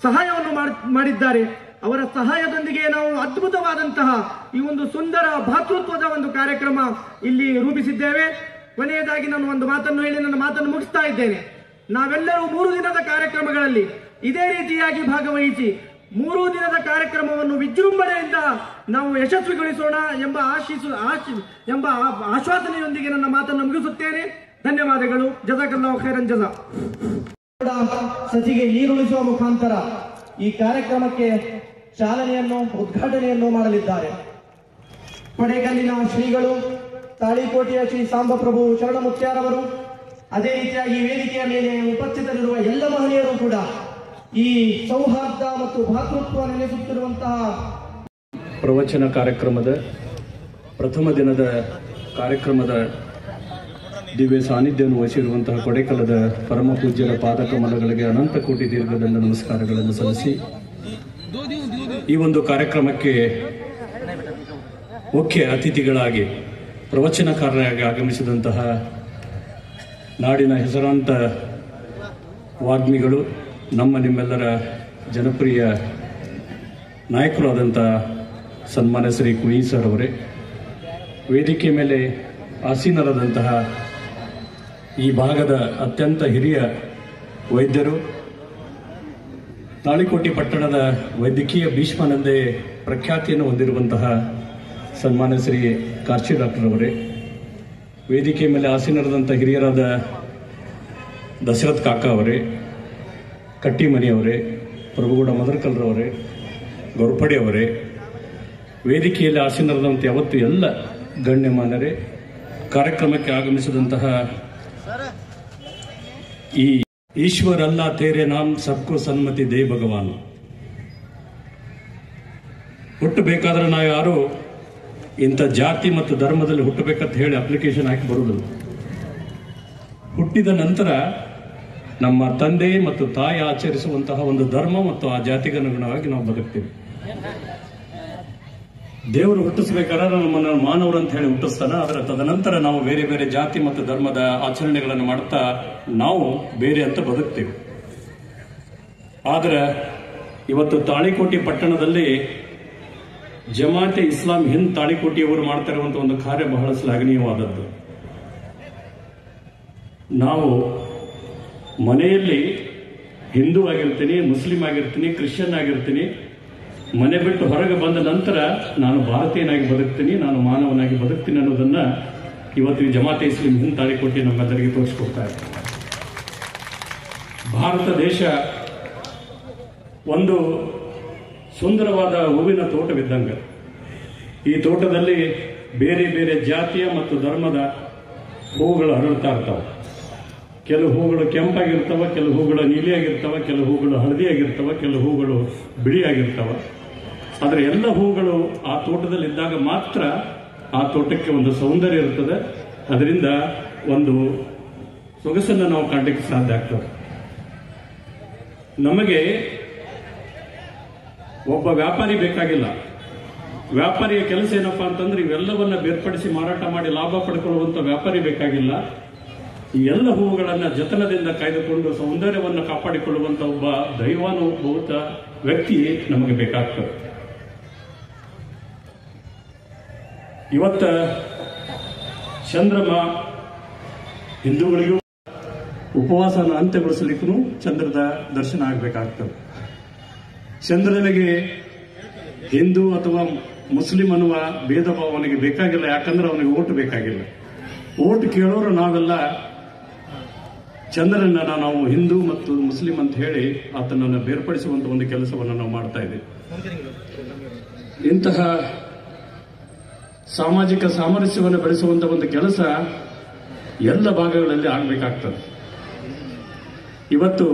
Speaker 1: ಸಹಾಯವನ್ನು ಮಾಡಿದ್ದಾರೆ. ಅವರ ಸಹಾಯದೊಂದಿಗೆ ನಾವು ಅದ್ಭುತವಾದಂತಹ ಈ ಒಂದು ಸುಂದರ ಭಾತೃತ್ವದ ಒಂದು ಕಾರ್ಯಕ್ರಮ ಇಲ್ಲಿ ರೂಪಿಸಿದ್ದೇವೆ. ಕೊನೆಯದಾಗಿ ನಾನು ಒಂದು ಮಾತನ್ನು ಹೇಳಿ ನನ್ನ ಮಾತನ್ನು ಮುಗಿಸ್ತಾ ಇದ್ದೇನೆ. ನಾವೆಲ್ಲರೂ 3 ದಿನದ ಕಾರ್ಯಕ್ರಮಗಳಲ್ಲಿ ಇದೇ ರೀತಿಯಾಗಿ ಭಾಗವಹಿಸಿ 3 ದಿನದ ಕಾರ್ಯಕ್ರಮವನ್ನು ವಿಜೃಂಭಣೆಯಿಂದ ನಾವು ಯಶಸ್ವಿಗೊಳಿಸೋಣ ಎಂಬ ಆಶ್ವಾಸನೆಯೊಂದಿಗೆ ನನ್ನ ಮಾತನ್ನು ಮುಗಿಸುತ್ತೇನೆ. ಧನ್ಯವಾದಗಳು. ಜಜಾಕಲ್ಲಾಹು ಖೈರನ್ ಜಜಾ. ಸಸಿಗೆ ನೀರುಳಿಸುವ ಮುಖಾಂತರ ಈ ಕಾರ್ಯಕ್ರಮಕ್ಕೆ ಚಾಲನೆಯನ್ನು, ಉದ್ಘಾಟನೆಯನ್ನು ಮಾಡಲಿದ್ದಾರೆ. ಕೊಡೆಗಲ್ಲಿನ ಶ್ರೀಗಳು, ತಾಳಿಕೋಟೆಯ ಶ್ರೀ ಸಾಂಬಪ್ರಭು ಶರಣಮುತ್ಯಾರವರು, ಅದೇ ರೀತಿಯಾಗಿ ವೇದಿಕೆಯ ಮೇಲೆ ಉಪಸ್ಥಿತರಿರುವ ಎಲ್ಲ ಮಹನೀಯರು ಕೂಡ ಈ ಸೌಹಾರ್ದ ಮತ್ತು ಭಾತೃತ್ವ ನೆಲೆಸುತ್ತಿರುವಂತಹ
Speaker 4: ಪ್ರವಚನ ಕಾರ್ಯಕ್ರಮದ ಪ್ರಥಮ ದಿನದ ಕಾರ್ಯಕ್ರಮದ ದಿವ್ಯ ಸಾನ್ನಿಧ್ಯವನ್ನು ವಹಿಸಿರುವಂತಹ ಕೊಡೆಕಲ್ಲದ ಪರಮ ಪೂಜ್ಯರ ಪಾದಕಮಲಗಳಿಗೆ ಅನಂತ ಕೋಟಿ ದೀರ್ಘದಂಡ ನಮಸ್ಕಾರಗಳನ್ನು ಸಲ್ಲಿಸಿ, ಈ ಒಂದು ಕಾರ್ಯಕ್ರಮಕ್ಕೆ ಮುಖ್ಯ ಅತಿಥಿಗಳಾಗಿ ಪ್ರವಚನಕಾರರಾಗಿ ಆಗಮಿಸಿದಂತಹ ನಾಡಿನ ಹೆಸರಾಂತ ವಾಗ್ಮಿಗಳು, ನಿಮ್ಮೆಲ್ಲರ ಜನಪ್ರಿಯ ನಾಯಕರಾದಂಥ ಸನ್ಮಾನ್ಯ ಶ್ರೀ ಕುಯಿ ಸರ್ ಅವರೇ, ವೇದಿಕೆ ಮೇಲೆ ಆಸೀನರಾದಂತಹ ಈ ಭಾಗದ ಅತ್ಯಂತ ಹಿರಿಯ ವೈದ್ಯರು, ತಾಳಿಕೋಟೆ ಪಟ್ಟಣದ ವೈದ್ಯಕೀಯ ಭೀಷ್ಮನೆಂದೇ ಪ್ರಖ್ಯಾತಿಯನ್ನು ಹೊಂದಿರುವಂತಹ ಸನ್ಮಾನ್ಯ ಶ್ರೀ ಕಾರ್ಚಿ ಡಾಕ್ಟರ್ ಅವರೇ, ವೇದಿಕೆ ಮೇಲೆ ಆಸೀನರಾದಂಥ ಹಿರಿಯರಾದ ದಶರಥ್ ಕಾಕ ಅವರೇ, ಕಟ್ಟಿಮನಿ ಅವರೇ, ಪ್ರಭುಗೌಡ ಮದರ್ಕಲ್ರವರೇ, ಗೌರ್ಪಡೆ ಅವರೇ, ವೇದಿಕೆಯಲ್ಲಿ ಆಸೀನರಾದಂಥ ಯಾವತ್ತು ಎಲ್ಲ ಗಣ್ಯಮಾನ್ಯರೇ, ಕಾರ್ಯಕ್ರಮಕ್ಕೆ ಆಗಮಿಸಿದಂತಹ ಈ ಈಶ್ವರ ಅಲ್ಲ ತೇರೆ ನಾಮ್ ಸಬ್ಕೋ ಸನ್ಮತಿ ದೇ ಭಗವಾನ್. ಹುಟ್ಟಬೇಕಾದ್ರೆ ನಾವು ಯಾರು ಇಂಥ ಜಾತಿ ಮತ್ತು ಧರ್ಮದಲ್ಲಿ ಹುಟ್ಟಬೇಕಂತ ಹೇಳಿ ಅಪ್ಲಿಕೇಶನ್ ಹಾಕಿ ಬರುವುದಿಲ್ಲ. ಹುಟ್ಟಿದ ನಂತರ ನಮ್ಮ ತಂದೆ ಮತ್ತು ತಾಯಿ ಆಚರಿಸುವಂತಹ ಒಂದು ಧರ್ಮ ಮತ್ತು ಆ ಜಾತಿಗೆ ಅನುಗುಣವಾಗಿ ನಾವು ಬದುಕ್ತೀವಿ. ದೇವರು ಹುಟ್ಟಿಸ್ಬೇಕಾದ್ರೆ ನಮ್ಮನ್ನು ಮಾನವರು ಅಂತ ಹೇಳಿ ಹುಟ್ಟಿಸ್ತಾನೆ. ಅದರ ತದನಂತರ ನಾವು ಬೇರೆ ಬೇರೆ ಜಾತಿ ಮತ್ತು ಧರ್ಮದ ಆಚರಣೆಗಳನ್ನು ಮಾಡ್ತಾ ನಾವು ಬೇರೆ ಅಂತ ಬದುಕ್ತೀವಿ. ಆದರೆ ಇವತ್ತು ತಾಳಿಕೋಟೆ ಪಟ್ಟಣದಲ್ಲಿ ಜಮಾತೆ ಇಸ್ಲಾಂ ಹಿಂದ್ ತಾಳಿಕೋಟೆಯವರು ಮಾಡ್ತಾ ಇರುವಂತ ಒಂದು ಕಾರ್ಯ ಬಹಳ ಶ್ಲಾಘನೀಯವಾದದ್ದು. ನಾವು ಮನೆಯಲ್ಲಿ ಹಿಂದೂ ಆಗಿರ್ತೀನಿ, ಮುಸ್ಲಿಂ ಆಗಿರ್ತೀನಿ, ಕ್ರಿಶ್ಚಿಯನ್ ಆಗಿರ್ತೀನಿ, ಮನೆ ಬಿಟ್ಟು ಹೊರಗೆ ಬಂದ ನಂತರ ನಾನು ಭಾರತೀಯನಾಗಿ ಬದುಕ್ತೀನಿ, ನಾನು ಮಾನವನಾಗಿ ಬದುಕ್ತೀನಿ ಅನ್ನೋದನ್ನ ಇವತ್ತು ಈ ಜಮಾತೆ ಇಸ್ಲಾಂ ಹಿಂದ್ ತಾಳಿಕೋಟೆ ನಮ್ಮೆಲ್ಲರಿಗೆ ತೋರಿಸ್ಕೊಡ್ತಾ ಇದೆ. ಭಾರತ ದೇಶ ಒಂದು ಸುಂದರವಾದ ಹೂವಿನ ತೋಟವಿದ್ದಂಗೆ. ಈ ತೋಟದಲ್ಲಿ ಬೇರೆ ಬೇರೆ ಜಾತಿಯ ಮತ್ತು ಧರ್ಮದ ಹೂಗಳು ಹರಡ್ತಾ ಇರ್ತಾವೆ. ಕೆಲವು ಹೂಗಳು ಕೆಂಪಾಗಿರ್ತವೆ, ಕೆಲವು ಹೂಗಳು ನೀಲಿಯಾಗಿರ್ತವೆ, ಕೆಲವು ಹೂಗಳು ಹಳದಿಯಾಗಿರ್ತವೆ, ಕೆಲವು ಹೂಗಳು ಬಿಳಿಯಾಗಿರ್ತವೆ. ಆದರೆ ಎಲ್ಲ ಹೂಗಳು ಆ ತೋಟದಲ್ಲಿ ಇದ್ದಾಗ ಮಾತ್ರ ಆ ತೋಟಕ್ಕೆ ಒಂದು ಸೌಂದರ್ಯ ಇರ್ತದೆ. ಅದರಿಂದ ಒಂದು ಸೊಗಸನ್ನು ನಾವು ಕಾಣಲಿಕ್ಕೆ ಸಾಧ್ಯ ಆಗ್ತದೆ. ನಮಗೆ ಒಬ್ಬ ವ್ಯಾಪಾರಿ ಬೇಕಾಗಿಲ್ಲ. ವ್ಯಾಪಾರಿಯ ಕೆಲಸ ಏನಪ್ಪಾ ಅಂತಂದ್ರೆ ಇವೆಲ್ಲವನ್ನ ಬೇರ್ಪಡಿಸಿ ಮಾರಾಟ ಮಾಡಿ ಲಾಭ ಪಡ್ಕೊಳ್ಳುವಂತ ವ್ಯಾಪಾರಿ ಬೇಕಾಗಿಲ್ಲ. ಈ ಎಲ್ಲ ಹೂವುಗಳನ್ನ ಜತನದಿಂದ ಕಾಯ್ದುಕೊಂಡು ಸೌಂದರ್ಯವನ್ನು ಕಾಪಾಡಿಕೊಳ್ಳುವಂತ ಒಬ್ಬ ದೈವಾನುಭೂತ ವ್ಯಕ್ತಿ ನಮಗೆ ಬೇಕಾಗ್ತದೆ. ಇವತ್ತ ಚಂದ್ರಮ ಹಿಂದೂಗಳಿಗೂ ಉಪವಾಸನ ಅಂತ್ಯಗೊಳಿಸಲಿಕ್ಕೂ ಚಂದ್ರದ ದರ್ಶನ ಆಗಬೇಕಾಗ್ತದೆ. ಚಂದ್ರನಿಗೆ ಹಿಂದೂ ಅಥವಾ ಮುಸ್ಲಿಂ ಅನ್ನುವ ಭೇದ ಭಾವ ಅವನಿಗೆ ಬೇಕಾಗಿಲ್ಲ. ಯಾಕಂದ್ರೆ ಅವನಿಗೆ ಓಟ್ ಬೇಕಾಗಿಲ್ಲ. ಓಟ್ ಕೇಳೋರು ನಾವೆಲ್ಲ ಚಂದ್ರನ ನಾವು ಹಿಂದೂ ಮತ್ತು ಮುಸ್ಲಿಂ ಅಂತ ಹೇಳಿ ಆತನನ್ನು ಬೇರ್ಪಡಿಸುವಂತ ಒಂದು ಕೆಲಸವನ್ನು ನಾವು ಮಾಡ್ತಾ ಇದ್ದೇವೆ. ಇಂತಹ ಸಾಮಾಜಿಕ ಸಾಮರಸ್ಯವನ್ನು ಬೆಳೆಸುವಂತ ಒಂದು ಕೆಲಸ ಎಲ್ಲ ಭಾಗಗಳಲ್ಲಿ ಆಗಬೇಕಾಗ್ತದೆ. ಇವತ್ತು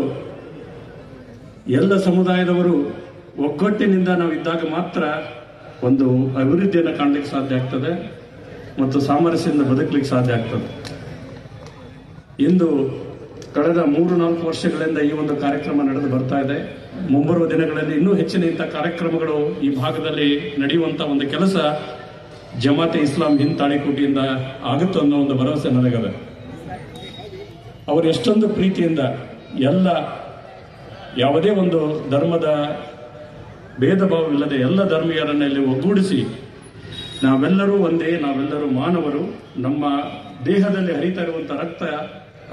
Speaker 4: ಎಲ್ಲ ಸಮುದಾಯದವರು ಒಗ್ಗಟ್ಟಿನಿಂದ ನಾವು ಇದ್ದಾಗ ಮಾತ್ರ ಒಂದು ಅಭಿವೃದ್ಧಿಯನ್ನು ಕಾಣಲಿಕ್ಕೆ ಸಾಧ್ಯ ಆಗ್ತದೆ ಮತ್ತು ಸಾಮರಸ್ಯದಿಂದ ಬದುಕಲಿಕ್ಕೆ ಸಾಧ್ಯ ಆಗ್ತದೆ. ಇಂದು ಕಳೆದ 3-4 ವರ್ಷಗಳಿಂದ ಈ ಒಂದು ಕಾರ್ಯಕ್ರಮ ನಡೆದು ಬರ್ತಾ ಇದೆ. ಮುಂಬರುವ ದಿನಗಳಲ್ಲಿ ಇನ್ನೂ ಹೆಚ್ಚಿನ ಇಂಥ ಕಾರ್ಯಕ್ರಮಗಳು ಈ ಭಾಗದಲ್ಲಿ ನಡೆಯುವಂತಹ ಒಂದು ಕೆಲಸ ಜಮಾತೆ ಇಸ್ಲಾಂ ಹಿಂದ್ ತಾಳಿಕೋಟೆಯಿಂದ ಆಗುತ್ತೋ ಅನ್ನೋ ಒಂದು ಭರವಸೆ ನನಗದ. ಅವರು ಎಷ್ಟೊಂದು ಪ್ರೀತಿಯಿಂದ ಎಲ್ಲ ಯಾವುದೇ ಒಂದು ಧರ್ಮದ ಭೇದ ಭಾವವಿಲ್ಲದೆ ಎಲ್ಲ ಧರ್ಮೀಯರನ್ನ ಇಲ್ಲಿ ಒಗ್ಗೂಡಿಸಿ ನಾವೆಲ್ಲರೂ ಒಂದೇ, ನಾವೆಲ್ಲರೂ ಮಾನವರು, ನಮ್ಮ ದೇಹದಲ್ಲಿ ಹರಿತಾ ಇರುವಂತ ರಕ್ತ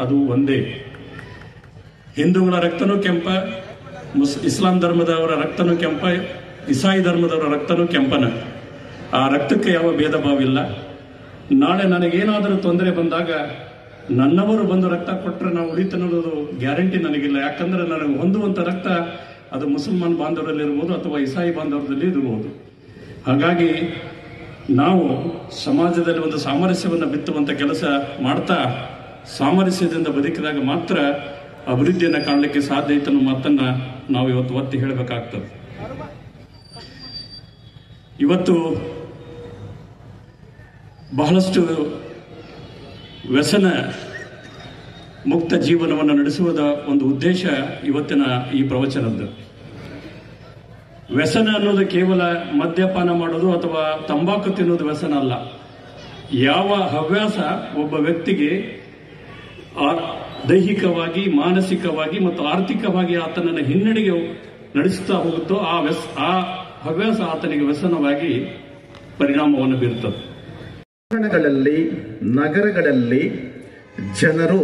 Speaker 4: ಅದು ಒಂದೇ. ಹಿಂದೂಗಳ ರಕ್ತನೂ ಕೆಂಪ, ಇಸ್ಲಾಂ ಧರ್ಮದವರ ರಕ್ತನೂ ಕೆಂಪ, ಇಸಾಯಿ ಧರ್ಮದವರ ರಕ್ತನೂ ಕೆಂಪನ. ಆ ರಕ್ತಕ್ಕೆ ಯಾವ ಭೇದ ಭಾವ ಇಲ್ಲ. ನಾಳೆ ನನಗೇನಾದರೂ ತೊಂದರೆ ಬಂದಾಗ ನನ್ನವರು ಬಂದು ರಕ್ತ ಕೊಟ್ಟರೆ ನಾವು ಉಳಿತನ್ನೋದು ಗ್ಯಾರಂಟಿ ನನಗಿಲ್ಲ. ಯಾಕಂದ್ರೆ ನನಗೆ ಹೊಂದುವಂತ ರಕ್ತ ಅದು ಮುಸಲ್ಮಾನ್ ಬಾಂಧವರಲ್ಲಿರ್ಬೋದು ಅಥವಾ ಇಸಾಯಿ ಬಾಂಧವರದಲ್ಲಿ ಇರಬಹುದು. ಹಾಗಾಗಿ ನಾವು ಸಮಾಜದಲ್ಲಿ ಒಂದು ಸಾಮರಸ್ಯವನ್ನು ಬಿತ್ತುವಂತ ಕೆಲಸ ಮಾಡ್ತಾ ಸಾಮರಸ್ಯದಿಂದ ಬದುಕಿದಾಗ ಮಾತ್ರ ಅಭಿವೃದ್ಧಿಯನ್ನು ಕಾಣಲಿಕ್ಕೆ ಸಾಧ್ಯ ಐತೆ ಅನ್ನೋ ಮಾತನ್ನ ನಾವು ಇವತ್ತು ಒತ್ತಿ ಹೇಳಬೇಕಾಗ್ತದೆ. ಇವತ್ತು ಬಹಳಷ್ಟು ವ್ಯಸನ ಮುಕ್ತ ಜೀವನವನ್ನು ನಡೆಸುವುದ ಒಂದು ಉದ್ದೇಶ ಇವತ್ತಿನ ಈ ಪ್ರವಚನದ್ದು. ವ್ಯಸನ ಅನ್ನೋದು ಕೇವಲ ಮದ್ಯಪಾನ ಮಾಡೋದು ಅಥವಾ ತಂಬಾಕು ತಿನ್ನೋದು ವ್ಯಸನ ಅಲ್ಲ. ಯಾವ ಹವ್ಯಾಸ ಒಬ್ಬ ವ್ಯಕ್ತಿಗೆ ದೈಹಿಕವಾಗಿ, ಮಾನಸಿಕವಾಗಿ ಮತ್ತು ಆರ್ಥಿಕವಾಗಿ ಆತನನ್ನು ಹಿನ್ನಡೆಗೆ ನಡೆಸುತ್ತಾ ಹೋಗುತ್ತೋ ಆ ಹವ್ಯಾಸ ಆತನಿಗೆ ವ್ಯಸನವಾಗಿ ಪರಿಣಾಮವನ್ನು ಬೀರುತ್ತದೆ.
Speaker 5: ಪಟ್ಟಣಗಳಲ್ಲಿ, ನಗರಗಳಲ್ಲಿ ಜನರು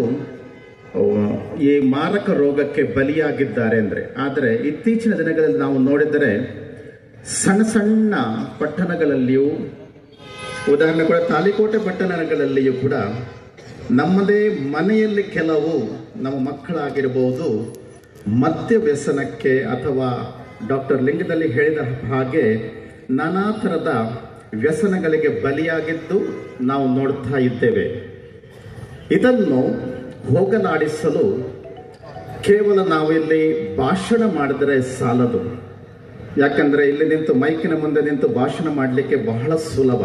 Speaker 5: ಈ ಮಾರಕ ರೋಗಕ್ಕೆ ಬಲಿಯಾಗಿದ್ದಾರೆ ಆದರೆ ಇತ್ತೀಚಿನ ದಿನಗಳಲ್ಲಿ ನಾವು ನೋಡಿದರೆ ಸಣ್ಣ ಸಣ್ಣ ಪಟ್ಟಣಗಳಲ್ಲಿಯೂ, ಉದಾಹರಣೆ ಕೂಡ ತಾಳಿಕೋಟೆ ಪಟ್ಟಣಗಳಲ್ಲಿಯೂ ಕೂಡ ನಮ್ಮದೇ ಮನೆಯಲ್ಲಿ ಕೆಲವು ನಮ್ಮ ಮಕ್ಕಳಾಗಿರಬಹುದು ಮದ್ಯ ವ್ಯಸನಕ್ಕೆ ಅಥವಾ ಡಾಕ್ಟರ್ ಲಿಂಗದಲ್ಲಿ ಹೇಳಿದ ಹಾಗೆ ನಾನಾ ಥರದ ವ್ಯಸನಗಳಿಗೆ ಬಲಿಯಾಗಿದ್ದು ನಾವು ನೋಡ್ತಾ ಇದ್ದೇವೆ. ಇದನ್ನು ಹೋಗಲಾಡಿಸಲು ಕೇವಲ ನಾವು ಇಲ್ಲಿ ಭಾಷಣ ಮಾಡಿದರೆ ಸಾಲದು. ಯಾಕಂದರೆ ಇಲ್ಲಿ ನಿಂತು ಮೈಕಿನ ಮುಂದೆ ನಿಂತು ಭಾಷಣ ಮಾಡಲಿಕ್ಕೆ ಬಹಳ ಸುಲಭ.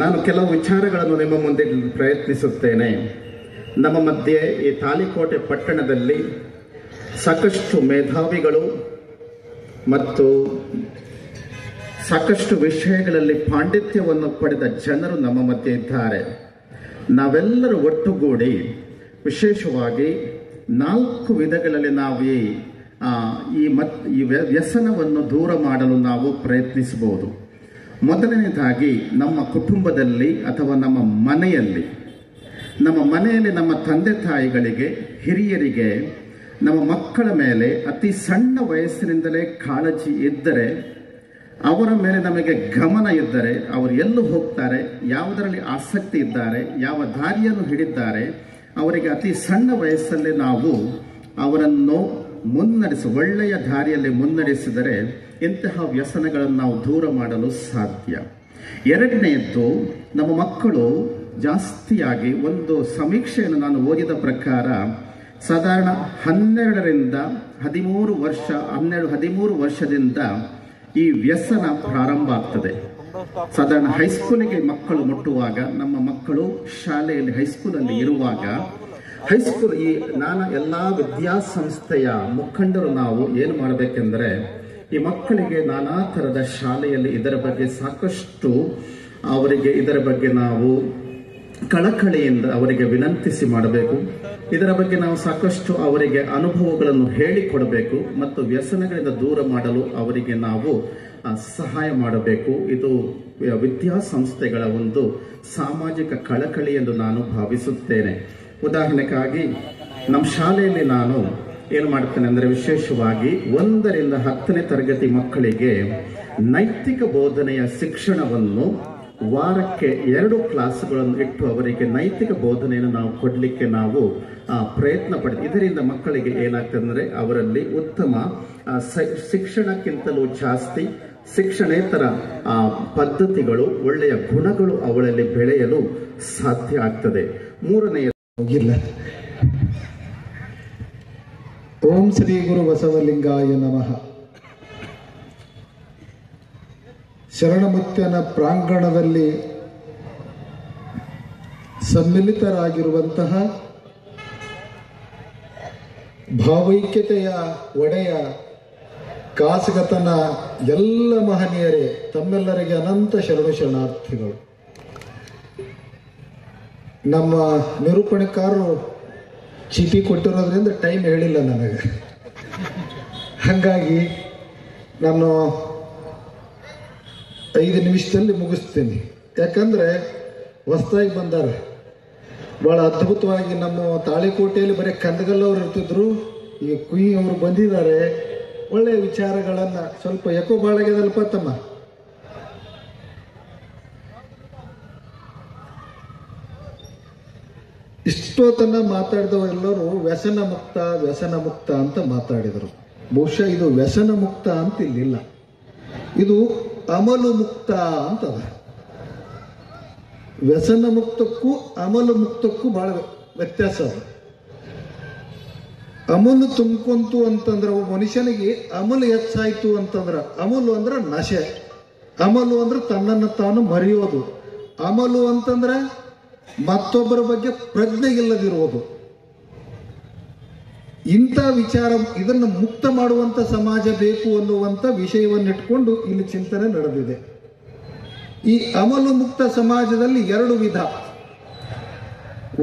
Speaker 5: ನಾನು ಕೆಲವು ವಿಚಾರಗಳನ್ನು ನಿಮ್ಮ ಮುಂದೆ ಪ್ರಯತ್ನಿಸುತ್ತೇನೆ. ನಮ್ಮ ಮಧ್ಯೆ ಈ ತಾಳಿಕೋಟೆ ಪಟ್ಟಣದಲ್ಲಿ ಸಾಕಷ್ಟು ಮೇಧಾವಿಗಳು ಮತ್ತು ಸಾಕಷ್ಟು ವಿಷಯಗಳಲ್ಲಿ ಪಾಂಡಿತ್ಯವನ್ನು ಪಡೆದ ಜನರು ನಮ್ಮ ಮಧ್ಯೆ ಇದ್ದಾರೆ. ನಾವೆಲ್ಲರೂ ಒಟ್ಟುಗೂಡಿ ವಿಶೇಷವಾಗಿ 4 ವಿಧಗಳಲ್ಲಿ ನಾವು ಈ ವ್ಯಸನವನ್ನು ದೂರ ಮಾಡಲು ನಾವು ಪ್ರಯತ್ನಿಸಬಹುದು. ಮೊದಲನೇದಾಗಿ ನಮ್ಮ ಕುಟುಂಬದಲ್ಲಿ ಅಥವಾ ನಮ್ಮ ಮನೆಯಲ್ಲಿ ನಮ್ಮ ತಂದೆ ತಾಯಿಗಳಿಗೆ, ಹಿರಿಯರಿಗೆ, ನಮ್ಮ ಮಕ್ಕಳ ಮೇಲೆ ಅತಿ ಸಣ್ಣ ವಯಸ್ಸಿನಿಂದಲೇ ಕಾಳಜಿ ಇದ್ದರೆ, ಅವರ ಮೇಲೆ ನಮಗೆ ಗಮನ ಇದ್ದರೆ, ಅವರು ಎಲ್ಲೂ ಹೋಗ್ತಾರೆ, ಯಾವುದರಲ್ಲಿ ಆಸಕ್ತಿ ಇದ್ದಾರೆ, ಯಾವ ದಾರಿಯನ್ನು ಹಿಡಿದ್ದಾರೆ, ಅವರಿಗೆ ಅತಿ ಸಣ್ಣ ವಯಸ್ಸಲ್ಲಿ ನಾವು ಅವರನ್ನು ಒಳ್ಳೆಯ ದಾರಿಯಲ್ಲಿ ಮುನ್ನಡೆಸಿದರೆ ಇಂತಹ ವ್ಯಸನಗಳನ್ನು ನಾವು ದೂರ ಮಾಡಲು ಸಾಧ್ಯ. ಎರಡನೆಯದ್ದು, ನಮ್ಮ ಮಕ್ಕಳು ಜಾಸ್ತಿಯಾಗಿ, ಒಂದು ಸಮೀಕ್ಷೆಯನ್ನು ನಾನು ಓದಿದ ಪ್ರಕಾರ ಸಾಧಾರಣ 12ರಿಂದ 13 ವರ್ಷದಿಂದ ಈ ವ್ಯಸನ ಪ್ರಾರಂಭ ಆಗ್ತದೆ. ಸಾಧಾರಣ ಹೈಸ್ಕೂಲಿಗೆ ಮಕ್ಕಳು ಮುಟ್ಟುವಾಗ, ನಮ್ಮ ಮಕ್ಕಳು ಶಾಲೆಯಲ್ಲಿ ಹೈಸ್ಕೂಲಲ್ಲಿ ಇರುವಾಗ, ಎಲ್ಲ ವಿದ್ಯಾಸಂಸ್ಥೆಯ ಮುಖಂಡರು ನಾವು ಏನು ಮಾಡಬೇಕೆಂದರೆ ಈ ಮಕ್ಕಳಿಗೆ ನಾನಾ ಥರದ ಶಾಲೆಯಲ್ಲಿ ಇದರ ಬಗ್ಗೆ ಸಾಕಷ್ಟು ಅವರಿಗೆ ಇದರ ಬಗ್ಗೆ ನಾವು ಕಳಕಳಿಯಿಂದ ಅವರಿಗೆ ವಿನಂತಿಸಿ ಮಾಡಬೇಕು. ಇದರ ಬಗ್ಗೆ ನಾವು ಸಾಕಷ್ಟು ಅವರಿಗೆ ಅನುಭವಗಳನ್ನು ಹೇಳಿಕೊಡಬೇಕು ಮತ್ತು ವ್ಯಸನಗಳಿಂದ ದೂರ ಮಾಡಲು ಅವರಿಗೆ ನಾವು ಸಹಾಯ ಮಾಡಬೇಕು. ಇದು ವಿದ್ಯಾಸಂಸ್ಥೆಗಳ ಒಂದು ಸಾಮಾಜಿಕ ಕಳಕಳಿ ಎಂದು ನಾನು ಭಾವಿಸುತ್ತೇನೆ. ಉದಾಹರಣೆಗಾಗಿ ನಮ್ಮ ಶಾಲೆಯಲ್ಲಿ ನಾನು ಏನು ಮಾಡ್ತೇನೆ ಅಂದರೆ ವಿಶೇಷವಾಗಿ 1 ರಿಂದ 10ನೇ ತರಗತಿ ಮಕ್ಕಳಿಗೆ ನೈತಿಕ ಬೋಧನೆಯ ಶಿಕ್ಷಣವನ್ನು ವಾರಕ್ಕೆ 2 ಕ್ಲಾಸ್ಗಳನ್ನು ಇಟ್ಟು ಅವರಿಗೆ ನೈತಿಕ ಬೋಧನೆಯನ್ನು ನಾವು ಕೊಡಲಿಕ್ಕೆ ನಾವು ಪ್ರಯತ್ನ ಪಡ್ತೀವಿ. ಇದರಿಂದ ಮಕ್ಕಳಿಗೆ ಏನಾಗ್ತದೆ ಅಂದರೆ ಅವರಲ್ಲಿ ಉತ್ತಮ ಶಿಕ್ಷಣಕ್ಕಿಂತಲೂ ಜಾಸ್ತಿ ಶಿಕ್ಷಣೇತರ ಪದ್ಧತಿಗಳು, ಒಳ್ಳೆಯ ಗುಣಗಳು ಅವಳಲ್ಲಿ ಬೆಳೆಯಲು ಸಾಧ್ಯ ಆಗ್ತದೆ. 3ನೇ
Speaker 6: ಹೋಗಿಲ್ಲ. ಓಂ ಶ್ರೀ ಗುರು ಬಸವಲಿಂಗಾಯ ನಮಃ. ಶರಣಮುತ್ಯನ ಪ್ರಾಂಗಣದಲ್ಲಿ ಸಮ್ಮಿಲಿತರಾಗಿರುವಂತಹ ಭಾವೈಕ್ಯತೆಯ ಒಡೆಯ ಕಾಸಗತನ ಎಲ್ಲ ಮಹನೀಯರೇ, ತಮ್ಮೆಲ್ಲರಿಗೆ ಅನಂತ ಶರಣಾರ್ಥಿಗಳು. ನಮ್ಮ ನಿರೂಪಣೆಕಾರರು ಚೀಟಿ ಕೊಟ್ಟಿರೋದ್ರಿಂದ ಟೈಮ್ ಹೇಳಿಲ್ಲ ನನಗೆ, ಹಾಗಾಗಿ ನಾನು 5 ನಿಮಿಷದಲ್ಲಿ ಮುಗಿಸ್ತೀನಿ. ಯಾಕಂದರೆ ಹೊಸದಾಗಿ ಬಂದಾರೆ, ಭಾಳ ಅದ್ಭುತವಾಗಿ. ನಮ್ಮ ತಾಳಿಕೋಟೆಯಲ್ಲಿ ಬರೀ ಕಂದಗಲ್ಲವ್ರು ಇರ್ತಿದ್ರು, ಈಗ ಕುಯಿ ಅವರು ಬಂದಿದ್ದಾರೆ. ಒಳ್ಳೆಯ ವಿಚಾರಗಳನ್ನು ಸ್ವಲ್ಪ ಯಾಕೋ ಬಾಳಾಗ್ಯದಲ್ಪ ತಮ್ಮ. ಇಷ್ಟೊತ್ತನ ಮಾತಾಡಿದವರೆಲ್ಲರೂ ವ್ಯಸನ ಮುಕ್ತ ಅಂತ ಮಾತಾಡಿದರು. ಬಹುಶಃ ಇದು ವ್ಯಸನ ಮುಕ್ತ ಅಂತ ಇಲ್ಲಿಲ್ಲ, ಇದು ಅಮಲು ಮುಕ್ತ ಅಂತದ. ವ್ಯಸನ ಮುಕ್ತಕ್ಕೂ ಅಮಲು ಮುಕ್ತಕ್ಕೂ ಬಹಳ ವ್ಯತ್ಯಾಸ ಅದ. ಅಮಲು ತುಂಬ್ಕೊಂತು ಅಂತಂದ್ರೆ ಮನುಷ್ಯನಿಗೆ ಅಮಲು ಹೆಚ್ಚಾಯ್ತು ಅಂತಂದ್ರೆ, ಅಮಲು ಅಂದ್ರೆ ನಶೆ, ಅಮಲು ಅಂದ್ರೆ ತನ್ನನ್ನು ತಾನು ಮರೆಯೋದು, ಅಮಲು ಅಂತಂದ್ರೆ ಮತ್ತೊಬ್ಬರ ಬಗ್ಗೆ ಪ್ರಜ್ಞೆ ಇಲ್ಲದಿರುವುದು. ಇಂಥ ವಿಚಾರ, ಇದನ್ನು ಮುಕ್ತ ಮಾಡುವಂತ ಸಮಾಜ ಬೇಕು ಅನ್ನುವಂಥ ವಿಷಯವನ್ನಿಟ್ಕೊಂಡು ಇಲ್ಲಿ ಚಿಂತನೆ ನಡೆದಿದೆ. ಈ ಅಮಲು ಮುಕ್ತ ಸಮಾಜದಲ್ಲಿ 2 ವಿಧ.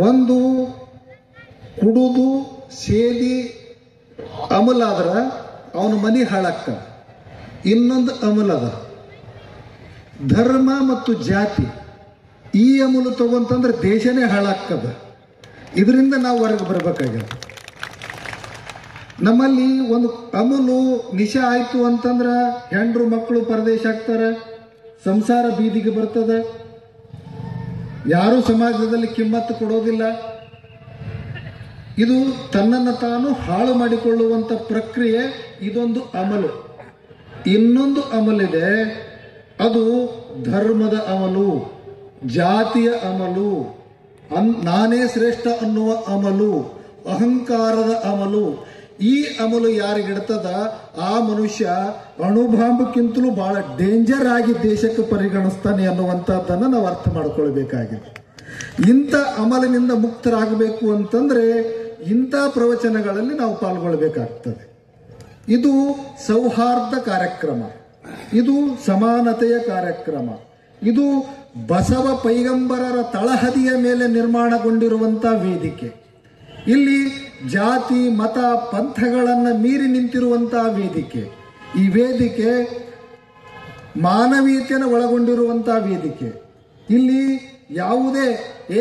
Speaker 6: ಒಂದು ಕುಡುದು ಸೇದಿ ಅಮಲಾದ್ರ ಅವನ ಮನೆ ಹಾಳಾಕ್ಕ. ಇನ್ನೊಂದು ಅಮಲದ ಧರ್ಮ ಮತ್ತು ಜಾತಿ. ಈ ಅಮಲು ತಗೊಂತಂದ್ರೆ ದೇಶನೇ ಹಾಳಾಗ್ತದ. ಇದರಿಂದ ನಾವು ಹೊರಗೆ ಬರಬೇಕಾಗ್ಯದ. ನಮ್ಮಲ್ಲಿ ಒಂದು ಅಮಲು ನಿಶೆ ಆಯ್ತು ಅಂತಂದ್ರೆ ಹೆಂಡ್ರು ಮಕ್ಕಳು ಪರದೇಶ ಆಗ್ತಾರೆ, ಸಂಸಾರ ಬೀದಿಗೆ ಬರ್ತದೆ, ಯಾರು ಸಮಾಜದಲ್ಲಿ ಕಿಮ್ಮತ್ತು ಕೊಡೋದಿಲ್ಲ. ಇದು ತನ್ನನ್ನು ತಾನು ಹಾಳು ಮಾಡಿಕೊಳ್ಳುವಂತ ಪ್ರಕ್ರಿಯೆ. ಇದೊಂದು ಅಮಲು. ಇನ್ನೊಂದು ಅಮಲಿದೆ, ಅದು ಧರ್ಮದ ಅಮಲು, ಜಾತಿಯ ಅಮಲು, ನಾನೇ ಶ್ರೇಷ್ಠ ಅನ್ನುವ ಅಮಲು, ಅಹಂಕಾರದ ಅಮಲು. ಈ ಅಮಲು ಯಾರಿಗಿಡ್ತದ ಆ ಮನುಷ್ಯ ಅಣುಬಾಂಬ್ಕ್ಕಿಂತಲೂ ಬಹಳ ಡೇಂಜರ್ ಆಗಿ ದೇಶಕ್ಕೆ ಪರಿಗಣಿಸ್ತಾನೆ ಅನ್ನುವಂಥದ್ದನ್ನು ನಾವು ಅರ್ಥ ಮಾಡ್ಕೊಳ್ಬೇಕಾಗಿದೆ. ಇಂಥ ಅಮಲಿನಿಂದ ಮುಕ್ತರಾಗಬೇಕು ಅಂತಂದ್ರೆ ಇಂಥ ಪ್ರವಚನಗಳಲ್ಲಿ ನಾವು ಪಾಲ್ಗೊಳ್ಬೇಕಾಗ್ತದೆ. ಇದು ಸೌಹಾರ್ದ ಕಾರ್ಯಕ್ರಮ, ಇದು ಸಮಾನತೆಯ ಕಾರ್ಯಕ್ರಮ, ಇದು ಬಸವ ಪೈಗಂಬರರ ತಳಹದಿಯ ಮೇಲೆ ನಿರ್ಮಾಣಗೊಂಡಿರುವಂತಹ ವೇದಿಕೆ. ಇಲ್ಲಿ ಜಾತಿ ಮತ ಪಂಥಗಳನ್ನು ಮೀರಿ ನಿಂತಿರುವಂತಹ ವೇದಿಕೆ. ಈ ವೇದಿಕೆ ಮಾನವೀಯತೆಯನ್ನು ಒಳಗೊಂಡಿರುವಂತಹ ವೇದಿಕೆ. ಇಲ್ಲಿ ಯಾವುದೇ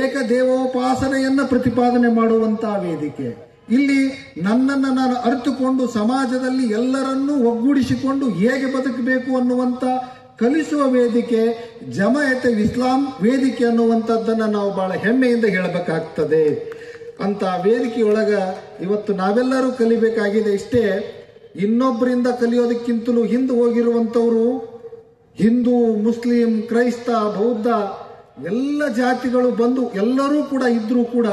Speaker 6: ಏಕದೇವೋಪಾಸನೆಯನ್ನು ಪ್ರತಿಪಾದನೆ ಮಾಡುವಂತಹ ವೇದಿಕೆ. ಇಲ್ಲಿ ನನ್ನನ್ನು ನಾನು ಅರಿತುಕೊಂಡು ಸಮಾಜದಲ್ಲಿ ಎಲ್ಲರನ್ನೂ ಒಗ್ಗೂಡಿಸಿಕೊಂಡು ಹೇಗೆ ಬದುಕಬೇಕು ಅನ್ನುವಂಥ ಕಲಿಸುವ ವೇದಿಕೆ ಜಮಾಯತೆ ಇಸ್ಲಾಂ ವೇದಿಕೆ ಅನ್ನುವಂಥದ್ದನ್ನು ನಾವು ಬಹಳ ಹೆಮ್ಮೆಯಿಂದ ಹೇಳಬೇಕಾಗ್ತದೆ. ಅಂತ ವೇದಿಕೆಯೊಳಗ ಇವತ್ತು ನಾವೆಲ್ಲರೂ ಕಲಿಬೇಕಾಗಿದೆ. ಇಷ್ಟೇ, ಇನ್ನೊಬ್ಬರಿಂದ ಕಲಿಯೋದಕ್ಕಿಂತಲೂ ಹಿಂದೆ ಹೋಗಿರುವಂಥವರು ಹಿಂದೂ, ಮುಸ್ಲಿಂ, ಕ್ರೈಸ್ತ, ಬೌದ್ಧ ಎಲ್ಲ ಜಾತಿಗಳು ಬಂದು ಎಲ್ಲರೂ ಕೂಡ ಇದ್ರೂ ಕೂಡ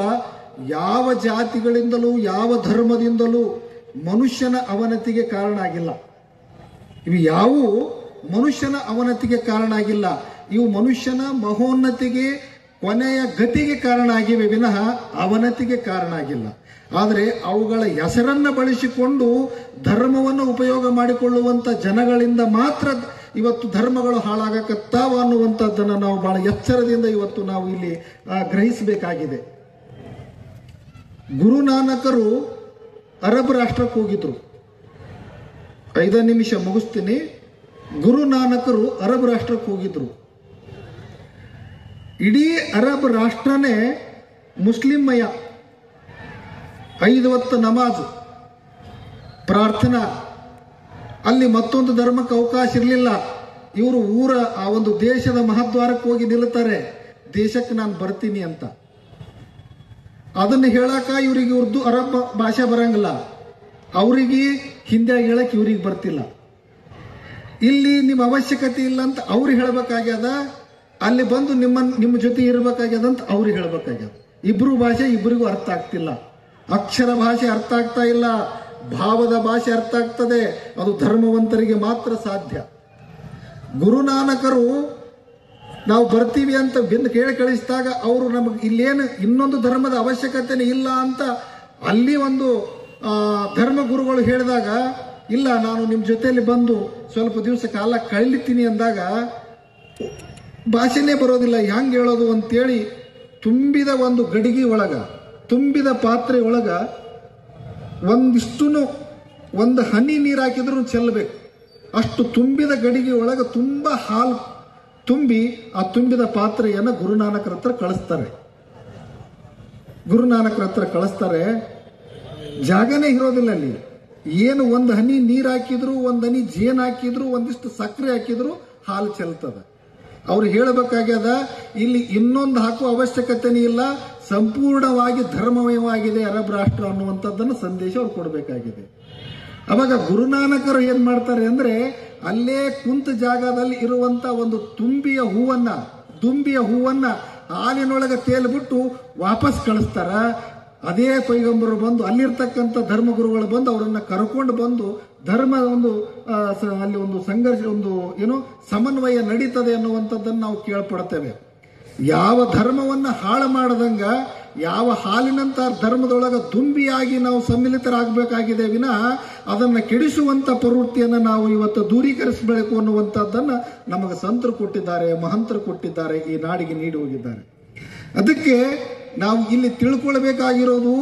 Speaker 6: ಯಾವ ಜಾತಿಗಳಿಂದಲೂ ಯಾವ ಧರ್ಮದಿಂದಲೂ ಮನುಷ್ಯನ ಅವನತಿಗೆ ಕಾರಣ ಆಗಿಲ್ಲ. ಇವು ಯಾವುವು ಮನುಷ್ಯನ ಅವನತಿಗೆ ಕಾರಣ ಆಗಿಲ್ಲ. ಇವು ಮನುಷ್ಯನ ಮಹೋನ್ನತಿಗೆ, ಕೊನೆಯ ಗತಿಗೆ ಕಾರಣ ಆಗಿವೆ ವಿನಃ ಅವನತಿಗೆ ಕಾರಣ ಆಗಿಲ್ಲ. ಆದರೆ ಅವುಗಳ ಹೆಸರನ್ನ ಬಳಸಿಕೊಂಡು ಧರ್ಮವನ್ನು ಉಪಯೋಗ ಮಾಡಿಕೊಳ್ಳುವಂತ ಜನಗಳಿಂದ ಮಾತ್ರ ಇವತ್ತು ಧರ್ಮಗಳು ಹಾಳಾಗಕತ್ತಾವ ಅನ್ನುವಂಥದ್ದನ್ನು ನಾವು ಬಹಳ ಎಚ್ಚರದಿಂದ ಇವತ್ತು ನಾವು ಇಲ್ಲಿ ಗ್ರಹಿಸಬೇಕಾಗಿದೆ. ಗುರುನಾನಕರು ಅರಬ್ ರಾಷ್ಟ್ರಕ್ಕೆ ಹೋಗಿದ್ರು. 5 ನಿಮಿಷ ಮುಗಿಸ್ತೀನಿ. ಗುರುನಾನಕರು ಅರಬ್ ರಾಷ್ಟ್ರಕ್ಕೆ ಹೋಗಿದ್ರು. ಇಡೀ ಅರಬ್ ರಾಷ್ಟ್ರನೇ ಮುಸ್ಲಿಮ್ಮಯ. 5 ಹೊತ್ತು ನಮಾಜ್, ಪ್ರಾರ್ಥನಾ. ಅಲ್ಲಿ ಮತ್ತೊಂದು ಧರ್ಮಕ್ಕೆ ಅವಕಾಶ ಇರಲಿಲ್ಲ. ಇವರು ಆ ಒಂದು ದೇಶದ ಮಹದ್ವಾರಕ್ಕೆ ಹೋಗಿ ನಿಲ್ತಾರೆ, ದೇಶಕ್ಕೆ ನಾನು ಬರ್ತೀನಿ ಅಂತ. ಅದನ್ನು ಹೇಳಕ ಇವರಿಗೆ ಉರ್ದು ಅರಬ್ ಭಾಷೆ ಬರಂಗಿಲ್ಲ, ಅವರಿಗೆ ಹಿಂದಿಯಾಗಿ ಹೇಳಕ್ ಇವ್ರಿಗೆ ಬರ್ತಿಲ್ಲ. ಇಲ್ಲಿ ನಿಮ್ಮ ಅವಶ್ಯಕತೆ ಇಲ್ಲ ಅಂತ ಅವ್ರಿಗೆ ಹೇಳಬೇಕಾಗ್ಯದ, ಅಲ್ಲಿ ಬಂದು ನಿಮ್ಮ ಜೊತೆ ಇರಬೇಕಾಗ್ಯದ ಅಂತ ಅವ್ರಿಗೆ ಹೇಳಬೇಕಾಗ್ಯದ. ಇಬ್ರು ಭಾಷೆ ಇಬ್ಬರಿಗೂ ಅರ್ಥ ಆಗ್ತಿಲ್ಲ. ಅಕ್ಷರ ಭಾಷೆ ಅರ್ಥ ಆಗ್ತಾ ಇಲ್ಲ, ಭಾವದ ಭಾಷೆ ಅರ್ಥ ಆಗ್ತದೆ. ಅದು ಧರ್ಮವಂತರಿಗೆ ಮಾತ್ರ ಸಾಧ್ಯ. ಗುರುನಾನಕರು ನಾವು ಬರ್ತೀವಿ ಅಂತ ಬೆಂದು ಕೇಳಿ ಕಳಿಸಿದಾಗ ಅವರು ನಮಗೆ ಇಲ್ಲೇನು ಇನ್ನೊಂದು ಧರ್ಮದ ಅವಶ್ಯಕತೆನೇ ಇಲ್ಲ ಅಂತ ಅಲ್ಲಿ ಒಂದು ಧರ್ಮ ಗುರುಗಳು ಹೇಳಿದಾಗ, ಇಲ್ಲ ನಾನು ನಿಮ್ಮ ಜೊತೆಯಲ್ಲಿ ಬಂದು ಸ್ವಲ್ಪ ದಿವಸ ಕಾಲ ಕಳೀತೀನಿ ಅಂದಾಗ ಭಾಷೆನೇ ಬರೋದಿಲ್ಲ, ಹೆಂಗೆ ಹೇಳೋದು ಅಂತೇಳಿ ತುಂಬಿದ ಒಂದು ಗಡಿಗೆ ಒಳಗ, ತುಂಬಿದ ಪಾತ್ರೆ ಒಳಗ ಒಂದು ಹನಿ ನೀರು ಹಾಕಿದ್ರು ಚೆಲ್ಲಬೇಕು. ಅಷ್ಟು ತುಂಬಿದ ಗಡಿಗೆ ಒಳಗೆ ತುಂಬಾ ಹಾಲು ತುಂಬಿ ಆ ತುಂಬಿದ ಪಾತ್ರೆಯನ್ನು ಗುರುನಾನಕರ ಹತ್ರ ಕಳಿಸ್ತಾರೆ. ಜಾಗನೇ ಇರೋದಿಲ್ಲ ಅಲ್ಲಿ. ಏನು ಒಂದು ಹನಿ ನೀರು ಹಾಕಿದ್ರು, ಒಂದು ಹನಿ ಜೇನು ಹಾಕಿದ್ರು, ಒಂದಿಷ್ಟು ಸಕ್ಕರೆ ಹಾಕಿದ್ರು ಹಾಲು ಚೆಲ್ತದೆ. ಅವ್ರು ಹೇಳಬೇಕಾಗ್ಯದ, ಇಲ್ಲಿ ಇನ್ನೊಂದು ಹಾಕುವ ಅವಶ್ಯಕತೆನೇ ಇಲ್ಲ, ಸಂಪೂರ್ಣವಾಗಿ ಧರ್ಮಮಯವಾಗಿದೆ ಅರಬ್ ರಾಷ್ಟ್ರ ಅನ್ನುವಂಥದ್ದನ್ನು ಸಂದೇಶ ಅವ್ರು ಕೊಡಬೇಕಾಗಿದೆ. ಅವಾಗ ಗುರುನಾನಕರು ಏನ್ ಮಾಡ್ತಾರೆ ಅಂದ್ರೆ, ಅಲ್ಲೇ ಕುಂತ ಜಾಗದಲ್ಲಿ ಇರುವಂತ ಒಂದು ದುಂಬಿಯ ಹೂವನ್ನ ಹಾಲಿನೊಳಗೆ ತೇಲ್ಬಿಟ್ಟು ವಾಪಸ್ ಕಳಿಸ್ತಾರ. ಅದೇ ಪೈಗಂಬರು ಬಂದು ಅಲ್ಲಿರ್ತಕ್ಕಂಥ ಧರ್ಮಗುರುಗಳು ಬಂದು ಅವರನ್ನ ಕರ್ಕೊಂಡು ಬಂದು ಧರ್ಮದ ಅಲ್ಲಿ ಒಂದು ಸಂಘರ್ಷ, ಸಮನ್ವಯ ನಡೀತದೆ ಅನ್ನುವಂಥದ್ದನ್ನು ನಾವು ಕೇಳ್ಪಡ್ತೇವೆ. ಯಾವ ಧರ್ಮವನ್ನ ಹಾಳು ಮಾಡದಂಗ, ಯಾವ ಹಾಲಿನಂತ ಧರ್ಮದೊಳಗ ದುಂಬಿಯಾಗಿ ನಾವು ಸಮ್ಮಿಲಿತರಾಗಬೇಕಾಗಿದೆ ವಿನಃ ಅದನ್ನ ಕೆಡಿಸುವಂತ ಪ್ರವೃತ್ತಿಯನ್ನು ನಾವು ಇವತ್ತು ದೂರೀಕರಿಸಬೇಕು ಅನ್ನುವಂಥದ್ದನ್ನ ನಮಗೆ ಸಂತರು ಕೊಟ್ಟಿದ್ದಾರೆ, ಮಹಂತರು ಕೊಟ್ಟಿದ್ದಾರೆ, ಈ ನಾಡಿಗೆ ನೀಡಿ ಹೋಗಿದ್ದಾರೆ. ಅದಕ್ಕೆ ನಾವು ಇಲ್ಲಿ ತಿಳ್ಕೊಳ್ಬೇಕಾಗಿರೋದು,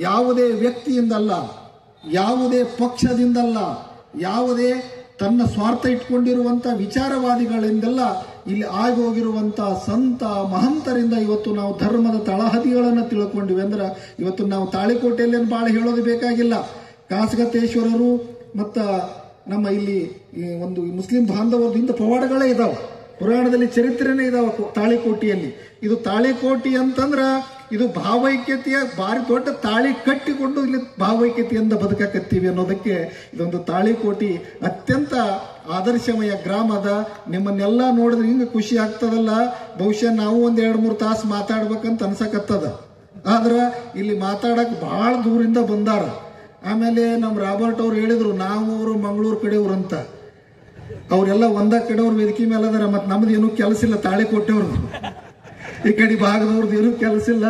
Speaker 6: ಯಾವುದೇ ವ್ಯಕ್ತಿಯಿಂದಲ್ಲ, ಯಾವುದೇ ಪಕ್ಷದಿಂದಲ್ಲ, ಯಾವುದೇ ತನ್ನ ಸ್ವಾರ್ಥ ಇಟ್ಕೊಂಡಿರುವಂತ ವಿಚಾರವಾದಿಗಳಿಂದೆಲ್ಲ ಇಲ್ಲಿ ಆಗೋಗಿರುವಂತ ಸಂತ ಮಹಂತರಿಂದ ಇವತ್ತು ನಾವು ಧರ್ಮದ ತಳಹದಿಗಳನ್ನು ತಿಳ್ಕೊಂಡಿವಿ. ಅಂದ್ರೆ ಇವತ್ತು ನಾವು ತಾಳಿಕೋಟೆಯಲ್ಲಿ ಬಹಳ ಹೇಳೋದು ಬೇಕಾಗಿಲ್ಲ. ಕಾಸಗತೇಶ್ವರರು ಮತ್ತ ನಮ್ಮ ಇಲ್ಲಿ ಒಂದು ಮುಸ್ಲಿಂ ಬಾಂಧವರದ್ದು ಇಂಥ ಪವಾಡಗಳೇ ಇದಾವೆ, ಪುರಾಣದಲ್ಲಿ ಚರಿತ್ರೆನೇ ಇದಾವೆ ತಾಳಿಕೋಟೆಯಲ್ಲಿ. ಇದು ತಾಳಿಕೋಟಿ ಅಂತಂದ್ರ ಇದು ಭಾವೈಕ್ಯತೆಯ ಬಾರಿ ದೊಡ್ಡ ತಾಳಿ ಕಟ್ಟಿಕೊಂಡು ಇಲ್ಲಿ ಭಾವೈಕ್ಯತೆಯಿಂದ ಬದುಕಕತ್ತೀವಿ ಅನ್ನೋದಕ್ಕೆ ಇದೊಂದು ತಾಳಿಕೋಟಿ ಅತ್ಯಂತ ಆದರ್ಶಮಯ ಗ್ರಾಮದ. ನಿಮ್ಮನ್ನೆಲ್ಲ ನೋಡಿದ್ರೆ ಹಿಂಗೆ ಖುಷಿ ಆಗ್ತದಲ್ಲ. ಬಹುಶಃ ನಾವು 1-2-3 ತಾಸು ಮಾತಾಡ್ಬೇಕಂತ ಅನ್ಸಕತ್ತದ. ಆದ್ರ ಇಲ್ಲಿ ಮಾತಾಡಕ್ ಬಹಳ ದೂರಿಂದ ಬಂದಾರ. ಆಮೇಲೆ ನಮ್ಮ ರಾಬರ್ಟ್ ಅವ್ರು ಹೇಳಿದ್ರು, ನಾವು ಅವರು ಮಂಗಳೂರು ಕಡೆಯವ್ರು ಅಂತ. ಅವರೆಲ್ಲ ಒಂದ ಕಡೆಯವ್ರು ವೇದಿಕೆ ಮೇಲೆ ಅದಾರ. ಮತ್ ನಮ್ದು ಏನೂ ಕೆಲಸ ಇಲ್ಲ, ತಾಳಿಕೋಟೆಯವ್ರು ಈ ಕಡೆ ಭಾಗದವ್ರದ್ದು ಏನೂ ಕೆಲಸ ಇಲ್ಲ.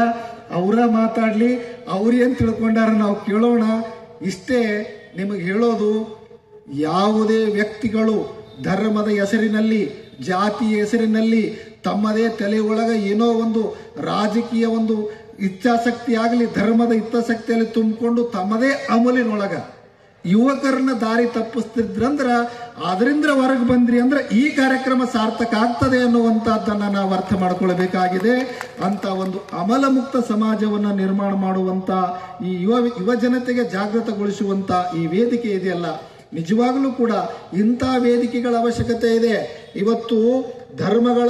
Speaker 6: ಅವರ ಮಾತಾಡ್ಲಿ, ಅವ್ರೇನ್ ತಿಳ್ಕೊಂಡಾರ ನಾವು ಕೇಳೋಣ. ಇಷ್ಟೇ ನಿಮಗೆ ಹೇಳೋದು, ಯಾವುದೇ ವ್ಯಕ್ತಿಗಳು ಧರ್ಮದ ಹೆಸರಿನಲ್ಲಿ, ಜಾತಿಯ ಹೆಸರಿನಲ್ಲಿ ತಮ್ಮದೇ ತಲೆ ಒಳಗ ಏನೋ ಒಂದು ರಾಜಕೀಯ ಒಂದು ಇಚ್ಛಾಶಕ್ತಿ ಆಗಲಿ, ಧರ್ಮದ ಹಿತಾಸಕ್ತಿಯಲ್ಲಿ ತುಂಬಿಕೊಂಡು ತಮ್ಮದೇ ಅಮಲಿನೊಳಗ ಯುವಕರನ್ನ ದಾರಿ ತಪ್ಪಿಸ್ತಿದ್ರಂದ್ರ ಅದರಿಂದ ಹೊರಗೆ ಬಂದ್ರಿ ಅಂದ್ರೆ ಈ ಕಾರ್ಯಕ್ರಮ ಸಾರ್ಥಕ ಆಗ್ತದೆ ಅನ್ನುವಂಥದ್ದನ್ನ ನಾವು ಅರ್ಥ ಮಾಡ್ಕೊಳ್ಬೇಕಾಗಿದೆ. ಅಂತ ಒಂದು ಅಮಲ ಮುಕ್ತ ಸಮಾಜವನ್ನ ನಿರ್ಮಾಣ ಮಾಡುವಂತ, ಈ ಯುವ ಜನತೆಗೆ ಜಾಗೃತಗೊಳಿಸುವಂತ ಈ ವೇದಿಕೆ ಇದೆಯಲ್ಲ, ನಿಜವಾಗಲೂ ಕೂಡ ಇಂಥ ವೇದಿಕೆಗಳ ಅವಶ್ಯಕತೆ ಇದೆ. ಇವತ್ತು ಧರ್ಮಗಳ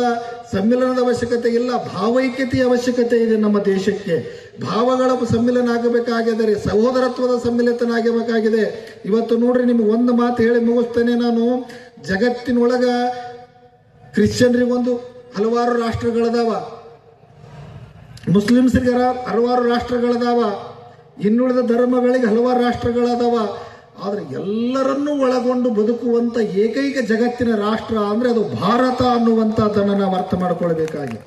Speaker 6: ಸಮ್ಮಿಲನದ ಅವಶ್ಯಕತೆ ಇಲ್ಲ, ಭಾವೈಕ್ಯತೆಯ ಅವಶ್ಯಕತೆ ಇದೆ ನಮ್ಮ ದೇಶಕ್ಕೆ. ಭಾವಗಳ ಸಮ್ಮಿಲನ ಆಗಬೇಕಾಗಿದೆ, ಸಹೋದರತ್ವದ ಸಮ್ಮಿಲನ ಆಗಬೇಕಾಗಿದೆ. ಇವತ್ತು ನೋಡ್ರಿ, ನಿಮ್ಗೆ ಒಂದು ಮಾತು ಹೇಳಿ ಮುಗಿಸ್ತೇನೆ ನಾನು. ಜಗತ್ತಿನೊಳಗ ಕ್ರಿಶ್ಚಿಯನ್ರಿಗೊಂದು ಹಲವಾರು ರಾಷ್ಟ್ರಗಳದಾವ, ಮುಸ್ಲಿಮ್ಸ್ರಿಗೆ ಹಲವಾರು ರಾಷ್ಟ್ರಗಳದಾವ, ಇನ್ನುಳಿದ ಧರ್ಮಗಳಿಗೆ ಹಲವಾರು ರಾಷ್ಟ್ರಗಳದಾವ. ಆದ್ರೆ ಎಲ್ಲರನ್ನೂ ಒಳಗೊಂಡು ಬದುಕುವಂತ ಏಕೈಕ ಜಗತ್ತಿನ ರಾಷ್ಟ್ರ ಅಂದ್ರೆ ಅದು ಭಾರತ ಅನ್ನುವಂಥದ್ದನ್ನು ನಾವು ಅರ್ಥ ಮಾಡ್ಕೊಳ್ಬೇಕಾಗಿ.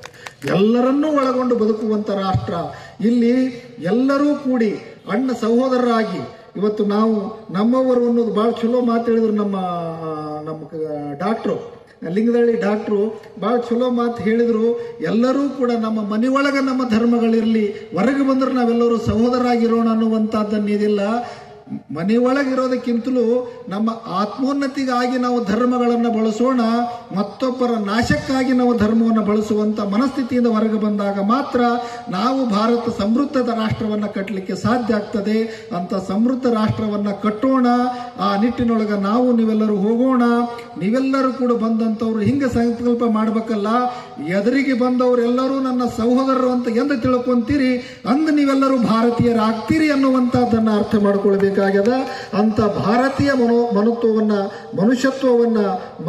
Speaker 6: ಎಲ್ಲರನ್ನೂ ಒಳಗೊಂಡು ಬದುಕುವಂತ ರಾಷ್ಟ್ರ. ಇಲ್ಲಿ ಎಲ್ಲರೂ ಕೂಡಿ ಅಣ್ಣ ಸಹೋದರರಾಗಿ ಇವತ್ತು ನಾವು ನಮ್ಮವರು ಅನ್ನೋದು ಬಹಳ ಚಲೋ ಮಾತು ಹೇಳಿದ್ರು ನಮ್ಮ ಡಾಕ್ಟ್ರು, ಲಿಂಗದಳ್ಳಿ ಡಾಕ್ಟ್ರು ಬಹಳ ಚಲೋ ಮಾತು ಹೇಳಿದ್ರು. ಎಲ್ಲರೂ ಕೂಡ ನಮ್ಮ ಮನೆಯೊಳಗ ನಮ್ಮ ಧರ್ಮಗಳಿರ್ಲಿ, ಹೊರಗೆ ಬಂದ್ರೆ ನಾವೆಲ್ಲರೂ ಸಹೋದರಾಗಿರೋಣ ಅನ್ನುವಂಥದ್ದನ್ನಿದಿಲ್ಲ. ಮನೆಯೊಳಗಿರೋದಕ್ಕಿಂತಲೂ ನಮ್ಮ ಆತ್ಮೋನ್ನತಿಗಾಗಿ ನಾವು ಧರ್ಮಗಳನ್ನು ಬಳಸೋಣ, ಮತ್ತೊಬ್ಬರ ನಾಶಕ್ಕಾಗಿ ನಾವು ಧರ್ಮವನ್ನು ಬಳಸುವಂತ ಮನಸ್ಥಿತಿಯಿಂದ ಹೊರಗೆ ಬಂದಾಗ ಮಾತ್ರ ನಾವು ಭಾರತ ಸಮೃದ್ಧದ ರಾಷ್ಟ್ರವನ್ನು ಕಟ್ಟಲಿಕ್ಕೆ ಸಾಧ್ಯ ಆಗ್ತದೆ. ಅಂತ ಸಮೃದ್ಧ ರಾಷ್ಟ್ರವನ್ನು ಕಟ್ಟೋಣ. ಆ ನಿಟ್ಟಿನೊಳಗೆ ನಾವು ನೀವೆಲ್ಲರೂ ಹೋಗೋಣ. ನೀವೆಲ್ಲರೂ ಕೂಡ ಬಂದಂಥವ್ರು ಹಿಂಗೆ ಸಂಕಲ್ಪ ಮಾಡಬೇಕಲ್ಲ, ಎದುರಿಗೆ ಬಂದವರೆಲ್ಲರೂ ನನ್ನ ಸಹೋದರರು ಅಂತ ಎಂದು ತಿಳ್ಕೊಂತೀರಿ ಅಂದು ನೀವೆಲ್ಲರೂ ಭಾರತೀಯರಾಗ್ತೀರಿ ಅನ್ನುವಂಥದ್ದನ್ನು ಅರ್ಥ ಮಾಡ್ಕೊಳ್ಬೇಕಾಗ್ಯದ. ಅಂತ ಭಾರತೀಯ ಮನುತ್ವವನ್ನ, ಮನುಷ್ಯತ್ವವನ್ನ,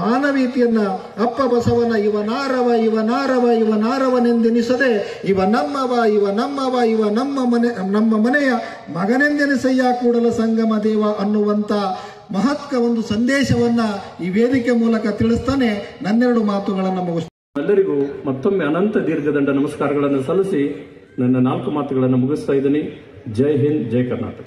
Speaker 6: ಮಾನವೀಯತೆಯನ್ನ ಅಪ್ಪ ಬಸವನ ಇವನಾರವ ಇವನಾರವ ಇವನಾರವನೆಂದೆನಿಸದೆ ಇವ ನಮ್ಮವ ಇವ ನಮ್ಮವ ಇವ ನಮ್ಮ ಮನೆಯ ಮಗನೆಂದೆನಿಸಯ್ಯ ಕೂಡಲ ಸಂಗಮ ದೇವ ಅನ್ನುವಂತ ಮಹತ್ವ ಒಂದು ಸಂದೇಶವನ್ನ ಈ ವೇದಿಕೆ ಮೂಲಕ ತಿಳಿಸ್ತಾನೆ ನನ್ನೆರಡು ಮಾತುಗಳನ್ನು ಮುಗಿಸ್ತಾನೆ.
Speaker 4: ಎಲ್ಲರಿಗೂ ಮತ್ತೊಮ್ಮೆ ಅನಂತ ದೀರ್ಘದಂಡ ನಮಸ್ಕಾರಗಳನ್ನು ಸಲ್ಲಿಸಿ ನನ್ನ 4 ಮಾತುಗಳನ್ನು ಮುಗಿಸ್ತಾ ಇದ್ದೀನಿ. ಜೈ ಹಿಂದ್, ಜೈ ಕರ್ನಾಟಕ.